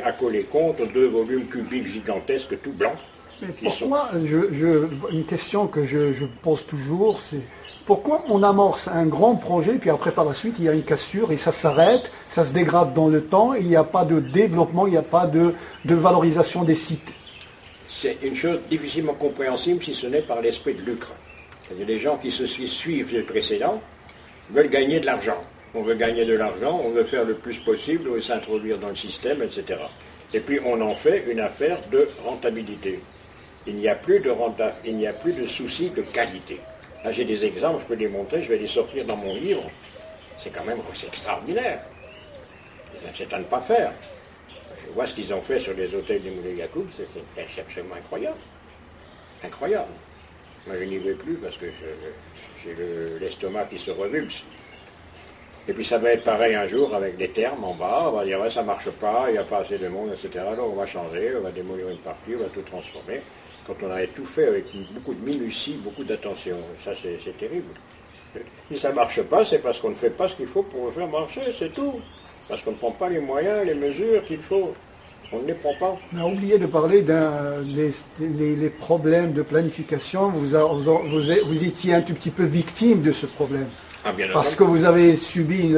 accoler contre 2 volumes cubiques gigantesques, tout blancs.
Mais pourquoi, une question que je pose toujours, c'est pourquoi on amorce un grand projet, puis après par la suite il y a une cassure et ça s'arrête, ça se dégrade dans le temps, et il n'y a pas de développement, il n'y a pas de valorisation des sites?
C'est une chose difficilement compréhensible si ce n'est par l'esprit de lucre. C'est-à-dire les gens qui se suivent les précédents veulent gagner de l'argent. On veut gagner de l'argent, on veut faire le plus possible, on veut s'introduire dans le système, etc. Et puis on en fait une affaire de rentabilité. Il n'y a plus de souci de qualité. Là j'ai des exemples, je peux les montrer, je vais les sortir dans mon livre. C'est extraordinaire. C'est à ne pas faire. Je vois ce qu'ils ont fait sur les hôtels de Moulay Yacoub, c'est absolument incroyable. Incroyable. Moi je n'y vais plus parce que j'ai l'estomac qui se revulse. Et puis ça va être pareil un jour avec des termes en bas, on va dire ouais, ça marche pas, il n'y a pas assez de monde, etc. Alors on va changer, on va démolir une partie, on va tout transformer. Quand on avait tout fait avec beaucoup de minutie, beaucoup d'attention, ça c'est terrible. Si ça ne marche pas, c'est parce qu'on ne fait pas ce qu'il faut pour le faire marcher, c'est tout. Parce qu'on ne prend pas les moyens, les mesures qu'il faut. On ne les prend pas.
On a oublié de parler des problèmes de planification. Vous étiez un tout petit peu victime de ce problème.
Ah, bien
parce
entendu.
que vous avez subi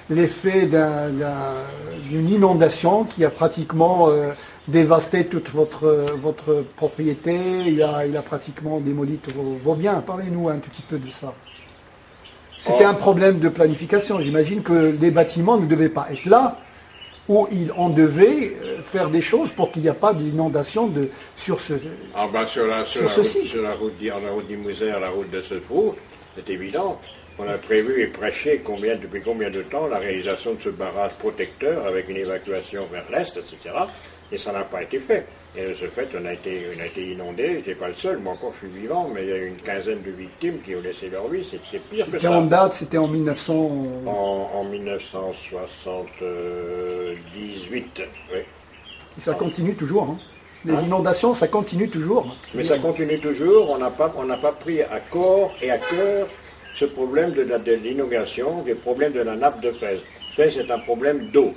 l'effet d'une inondation qui a pratiquement dévasté toute votre propriété. Il a pratiquement démoli tous vos biens. Parlez-nous un tout petit peu de ça. C'était un problème de planification. J'imagine que les bâtiments ne devaient pas être là, où on devait faire des choses pour qu'il n'y ait pas d'inondation sur ce
Ah ben sur la route d'Imouzer, la route de Sefour, c'est évident. On a prévu et prêché depuis combien de temps la réalisation de ce barrage protecteur avec une évacuation vers l'est, etc. Et ça n'a pas été fait. Et de ce fait, on a été inondé. Je n'étais pas le seul, moi encore je suis vivant, mais il y a eu une quinzaine de victimes qui ont laissé leur vie. C'était pire que ça.
C'était en date, c'était en 1900...
En 1978, oui.
Et ça continue toujours. Hein. Les inondations, ça continue toujours.
Mais ça continue toujours. On n'a pas pris à corps et à cœur ce problème de l'inondation, le problème de la nappe de Fès. Fès est un problème d'eau.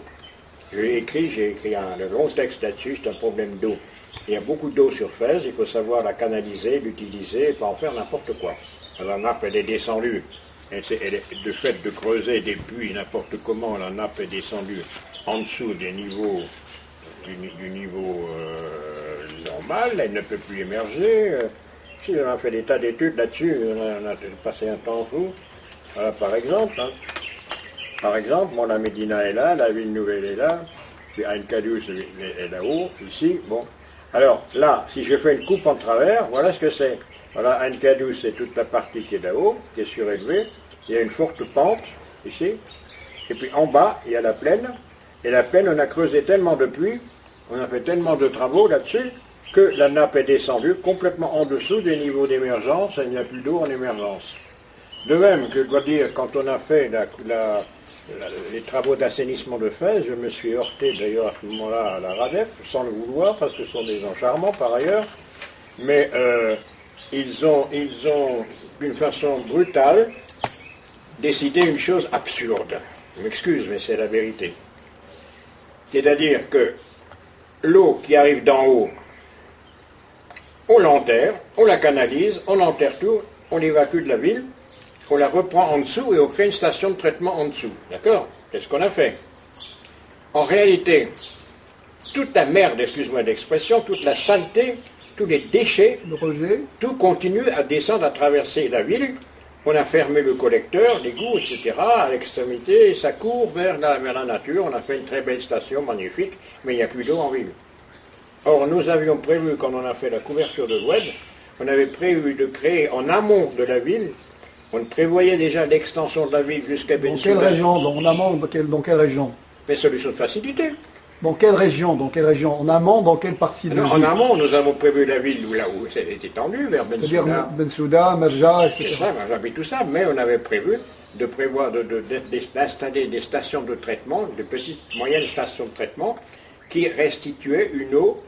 J'ai écrit un long texte là-dessus, c'est un problème d'eau. Il y a beaucoup d'eau sur Fès, il faut savoir la canaliser, l'utiliser et pas en faire n'importe quoi. La nappe, elle est descendue. Le fait de creuser des puits n'importe comment, la nappe est descendue en dessous des niveaux du niveau normal, elle ne peut plus émerger. Si on a fait des tas d'études là-dessus, on a passé un temps fou. Voilà, par exemple, la Médina est là, la ville nouvelle est là, puis Ain Kadous est là-haut, ici, bon. Alors là, si je fais une coupe en travers, voilà ce que c'est. Voilà, Ain Kadous, c'est toute la partie qui est là-haut, qui est surélevée. Il y a une forte pente, ici. Et puis en bas, il y a la plaine. Et la plaine, on a creusé tellement de puits, on a fait tellement de travaux là-dessus, que la nappe est descendue complètement en dessous des niveaux d'émergence, et il n'y a plus d'eau en émergence. De même que je dois dire, quand on a fait les travaux d'assainissement de Fès, je me suis heurté d'ailleurs à ce moment-là à la RADEF, sans le vouloir, parce que ce sont des gens charmants par ailleurs, mais ils ont d'une façon brutale, décidé une chose absurde. Je m'excuse, mais c'est la vérité. C'est-à-dire que l'eau qui arrive d'en haut, on l'enterre, on la canalise, on enterre tout, on l'évacue de la ville, on la reprend en dessous et on crée une station de traitement en dessous. D'accord? C'est ce qu'on a fait. En réalité, toute la merde, excuse-moi l'expression, toute la saleté, tous les déchets,
le rejet,
tout continue à descendre, à traverser la ville. On a fermé le collecteur, l'égout, etc. à l'extrémité, et ça court vers la nature. On a fait une très belle station, magnifique, mais il n'y a plus d'eau en ville. Or, nous avions prévu, quand on a fait la couverture de l'Oued, on avait prévu de créer en amont de la ville, on prévoyait déjà l'extension de la ville jusqu'à Ben Souda.
Dans quelle région? En amont, dans quelle région?
Mais solution de facilité.
Dans quelle région? En amont, dans quelle partie de la
En
ville?
amont, nous avons prévu la ville là où elle est étendue, vers Ben
C'est-à-dire
Souda.
Ben Souda, Merja,
C'est
etc.
ça, j'habite tout ça, mais on avait prévu de prévoir d'installer des stations de traitement, de petites, moyennes stations de traitement, qui restituaient une eau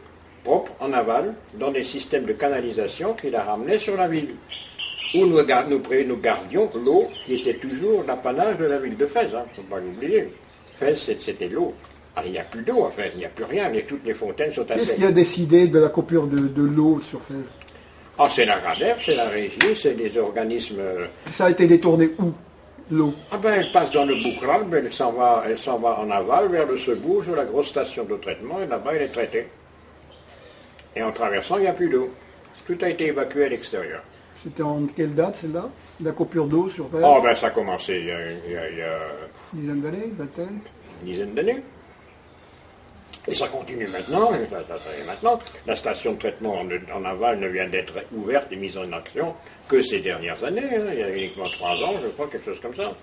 propre en aval dans des systèmes de canalisation qui la ramenaient sur la ville. Où nous gardions l'eau qui était toujours l'apanage de la ville de Fès, il ne faut pas l'oublier. Fès, c'était l'eau. Alors, il n'y a plus d'eau à Fès, il n'y a plus rien, toutes les fontaines sont à
Qu'est-ce
sec.
qui a décidé de la coupure de l'eau sur Fès?
Ah, c'est la RADEF, c'est la régie, c'est des organismes...
Ça a été détourné où, l'eau?
Ah ben, elle passe dans le Boucral, mais elle s'en va en aval vers le Sebou, sur la grosse station de traitement, et là-bas, elle est traitée. Et en traversant, il n'y a plus d'eau. Tout a été évacué à l'extérieur.
C'était en quelle date, celle-là? La coupure d'eau sur Fès?
Oh ben, ça a commencé il y a
Une dizaine d'années, vingtaine?
une dizaine d'années. Et ça continue maintenant, et ça est maintenant. La station de traitement en aval ne vient d'être ouverte et mise en action que ces dernières années, hein. Il y a uniquement 3 ans, je crois, quelque chose comme ça.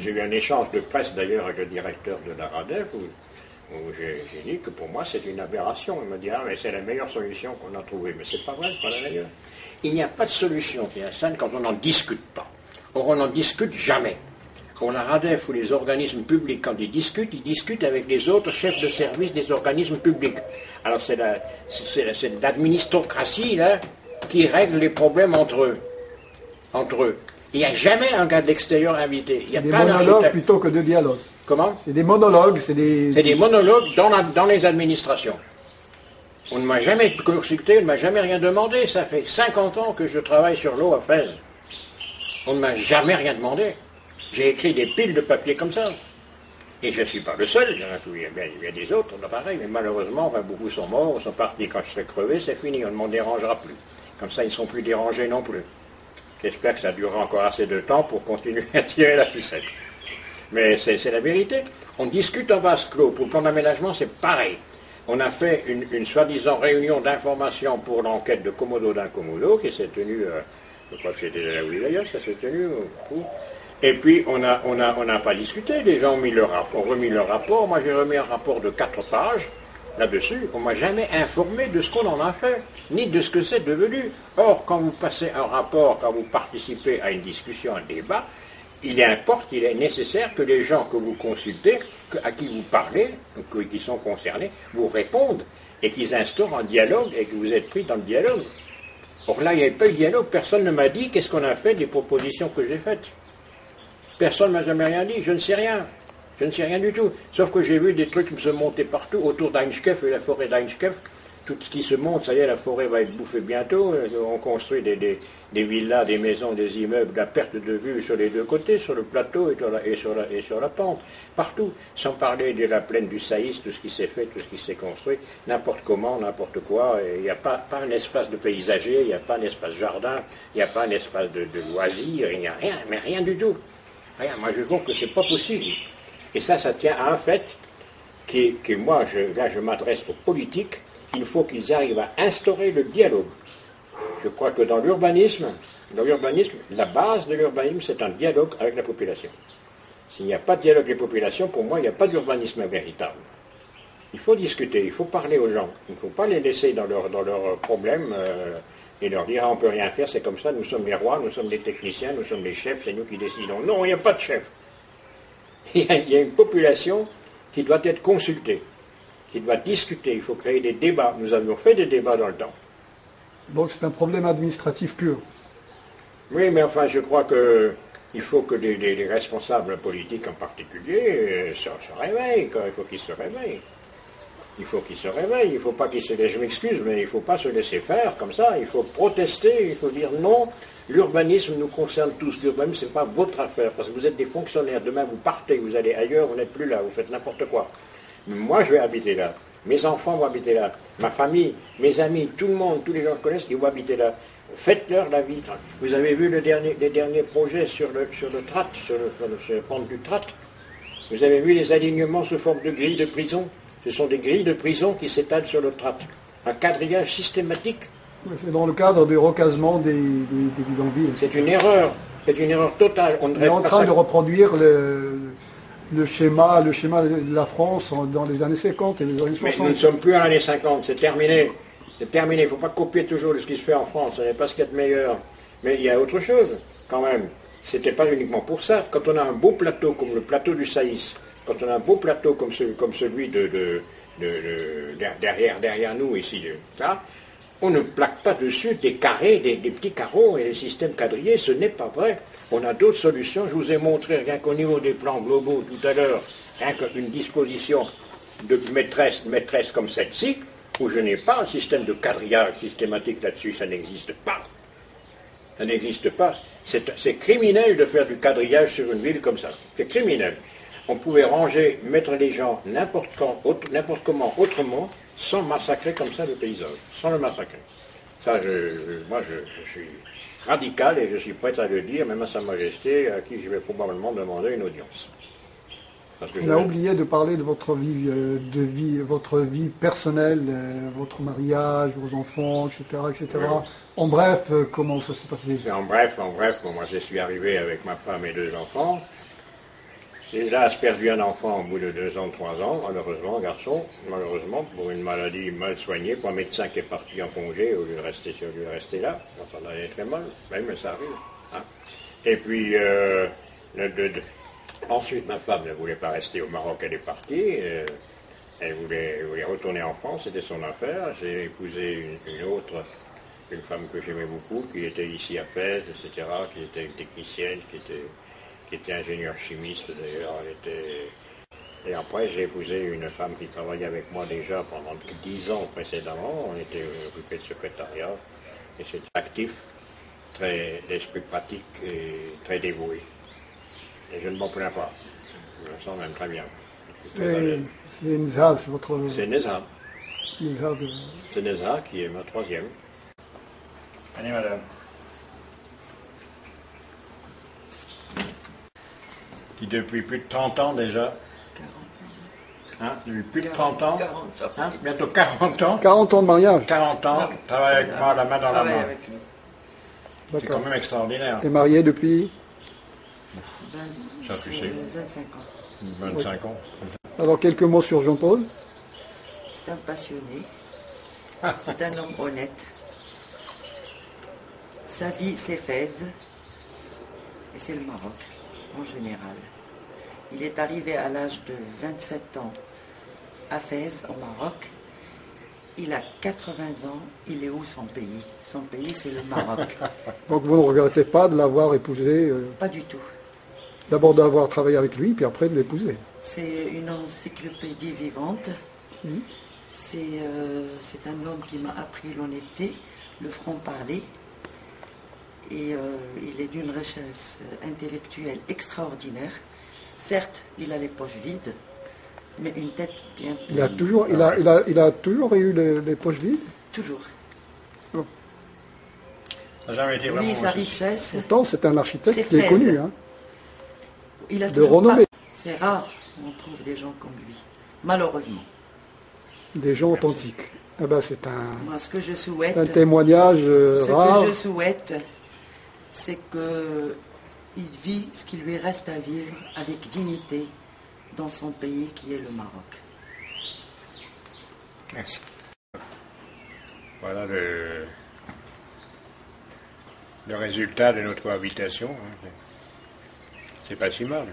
J'ai eu un échange de presse d'ailleurs avec le directeur de la RADEF où j'ai dit que pour moi c'est une aberration. Il m'a dit, ah mais c'est la meilleure solution qu'on a trouvée. Mais c'est pas vrai, c'est pas la meilleure. Il n'y a pas de solution qui est saine quand on n'en discute pas. Or on n'en discute jamais. Quand la RADEF ou les organismes publics, quand ils discutent avec les autres chefs de service des organismes publics. Alors c'est l'administrocratie là qui règle les problèmes entre eux. Il n'y a jamais un gars de l'extérieur invité. Il y a
des
pas
monologues plutôt que de dialogues.
Comment?
C'est des monologues,
C'est des monologues dans les administrations. On ne m'a jamais consulté, on ne m'a jamais rien demandé. Ça fait 50 ans que je travaille sur l'eau à Fès. On ne m'a jamais rien demandé. J'ai écrit des piles de papier comme ça. Et je ne suis pas le seul, il y a des autres, pareil, mais malheureusement, beaucoup sont morts, sont partis. Quand je serai crevé, c'est fini, on ne m'en dérangera plus. Comme ça, ils ne sont plus dérangés non plus. J'espère que ça durera encore assez de temps pour continuer à tirer la ficelle. Mais c'est la vérité. On discute en vase clos. Pour le plan d'aménagement, c'est pareil. On a fait une soi-disant réunion d'information pour l'enquête de Komodo d'un Komodo qui s'est tenue, je crois que c'était la d'ailleurs, ça s'est tenu. Et puis on n'a pas discuté. Les gens ont remis leur rapport. Moi j'ai remis un rapport de 4 pages là-dessus. On ne m'a jamais informé de ce qu'on en a fait, ni de ce que c'est devenu. Or, quand vous passez un rapport, quand vous participez à une discussion, un débat, il est nécessaire que les gens que vous consultez, à qui vous parlez, qui sont concernés, vous répondent et qu'ils instaurent un dialogue et que vous êtes pris dans le dialogue. Or là, il n'y avait pas eu de dialogue, personne ne m'a dit qu'est-ce qu'on a fait des propositions que j'ai faites. Personne ne m'a jamais rien dit, je ne sais rien. Je ne sais rien du tout. Sauf que j'ai vu des trucs se monter partout autour d'Einskef et la forêt d'Einskef. Tout ce qui se monte, ça y est, la forêt va être bouffée bientôt. On construit des villas, des maisons, des immeubles, la perte de vue sur les deux côtés, sur le plateau et sur la pente, partout. Sans parler de la plaine du Saïs, tout ce qui s'est fait, tout ce qui s'est construit, n'importe comment, n'importe quoi. Il n'y a pas un espace de paysager, il n'y a pas un espace jardin, il n'y a pas un espace de loisirs, il n'y a rien, mais rien du tout. Rien. Moi, je trouve que c'est pas possible. Et ça tient à un fait que moi, là, je m'adresse aux politiques. Il faut qu'ils arrivent à instaurer le dialogue. Je crois que dans l'urbanisme, la base de l'urbanisme, c'est un dialogue avec la population. S'il n'y a pas de dialogue avec les populations, pour moi, il n'y a pas d'urbanisme véritable. Il faut discuter, il faut parler aux gens. Il ne faut pas les laisser dans leurs problèmes et leur dire ah, on ne peut rien faire, c'est comme ça, nous sommes les rois, nous sommes les techniciens, nous sommes les chefs, c'est nous qui décidons. Non, il n'y a pas de chef. Il y a une population qui doit être consultée, qui doit discuter, il faut créer des débats. Nous avions fait des débats dans le temps.
Donc c'est un problème administratif pur.
Oui, mais enfin, je crois qu'il faut que les responsables politiques en particulier se réveillent. Il faut qu'ils se réveillent. Il faut qu'ils se réveillent. Il ne faut pas qu'ils se laissent, je m'excuse, mais il ne faut pas se laisser faire comme ça. Il faut protester, il faut dire non. L'urbanisme nous concerne tous. L'urbanisme, ce n'est pas votre affaire, parce que vous êtes des fonctionnaires. Demain, vous partez, vous allez ailleurs, vous n'êtes plus là, vous faites n'importe quoi. Moi, je vais habiter là. Mes enfants vont habiter là. Ma famille, mes amis, tout le monde, tous les gens que je connais, qui vont habiter là. Faites-leur la vie. Vous avez vu les derniers projets sur le Trat, sur le pont du Trat. Vous avez vu les alignements sous forme de grilles de prison. Ce sont des grilles de prison qui s'étalent sur le Trat. Un quadrillage systématique.
C'est dans le cadre du recasement des bidonvilles.
C'est une erreur. C'est une erreur totale.
On est en train de reproduire le schéma de la France dans les années 50 et les années 60.
Mais nous ne sommes plus en années 50, c'est terminé. C'est terminé. Il ne faut pas copier toujours de ce qui se fait en France. Ce n'est pas ce qu'il y a de meilleur. Mais il y a autre chose, quand même. Ce n'était pas uniquement pour ça. Quand on a un beau plateau comme le plateau du Saïs, quand on a un beau plateau comme celui derrière nous ici, ça, on ne plaque pas dessus des carrés, des petits carreaux et des systèmes quadrillés. Ce n'est pas vrai. On a d'autres solutions. Je vous ai montré, rien qu'au niveau des plans globaux tout à l'heure, rien qu'une disposition de maîtresse comme celle-ci, où je n'ai pas un système de quadrillage systématique là-dessus. Ça n'existe pas. Ça n'existe pas. C'est criminel de faire du quadrillage sur une ville comme ça. C'est criminel. On pouvait ranger, mettre les gens n'importe comment, autrement, sans massacrer comme ça le paysage. Sans le massacrer. Ça, moi, je suis radical et je suis prêt à le dire, même à Sa Majesté, à qui je vais probablement demander une audience.
On a oublié de parler de votre vie personnelle, votre mariage, vos enfants, etc. etc. Oui. En bref, comment ça s'est passé?
En bref, moi je suis arrivé avec ma femme et 2 enfants. J'ai là perdu un enfant au bout de 2 ans, 3 ans, malheureusement, garçon, malheureusement, pour une maladie mal soignée, pour un médecin qui est parti en congé, au lieu de rester là. Ça allait très mal, même ça arrive. Hein. Et puis, Ensuite, ma femme ne voulait pas rester au Maroc, elle est partie. Elle voulait retourner en France, c'était son affaire. J'ai épousé une femme que j'aimais beaucoup, qui était ici à Fès, etc., qui était une technicienne, qui était ingénieure chimiste d'ailleurs. Et après, j'ai épousé une femme qui travaillait avec moi déjà pendant 10 ans précédemment. On était occupés de secrétariat. Et c'était actif, d'esprit pratique et très dévoué. Et je ne m'en plains pas. Je me sens même très bien.
C'est Neza, c'est votre...
C'est Neza.
Neza
C'est Neza qui est ma troisième. Allez, madame. Qui depuis plus de 30 ans déjà. Hein, depuis plus de 30 ans. Hein, bientôt 40 ans.
40 ans de mariage.
40 ans, travaille avec moi la main dans la main. C'est
D'accord.
quand même extraordinaire.
Et marié depuis?
Ça, tu sais.
25 ans.
25 ans.
Alors, quelques mots sur Jean-Paul.
C'est un passionné. C'est un homme honnête. Sa vie, c'est Fès. Et c'est le Maroc, en général. Il est arrivé à l'âge de 27 ans à Fès, au Maroc. Il a 80 ans. Il est où son pays? Son pays, c'est le Maroc.
Donc, vous ne regrettez pas de l'avoir épousé,
Pas du tout.
d'abord d'avoir travaillé avec lui, puis après de l'épouser.
C'est une encyclopédie vivante. C'est un homme qui m'a appris l'honnêteté, le franc-parler. Et il est d'une richesse intellectuelle extraordinaire. Certes, il a les poches vides, mais une tête bien pleine.
Il a toujours eu les poches vides.
Toujours.
Ça n'a jamais été vraiment
Lui, sa
aussi.
richesse,
Pourtant, c'est un architecte
C'est
qui est
Fès.
connu. Hein.
il a
de
toujours
renommée.
pas- C'est rare qu'on trouve des gens comme lui, malheureusement.
Des gens authentiques. Eh ben, c'est
Moi, ce que je souhaite,
un témoignage
ce
rare.
que je souhaite, c'est qu'il vit ce qui lui reste à vivre avec dignité dans son pays qui est le Maroc.
Merci. Voilà le résultat de notre cohabitation. Hein. C'est pas si mal.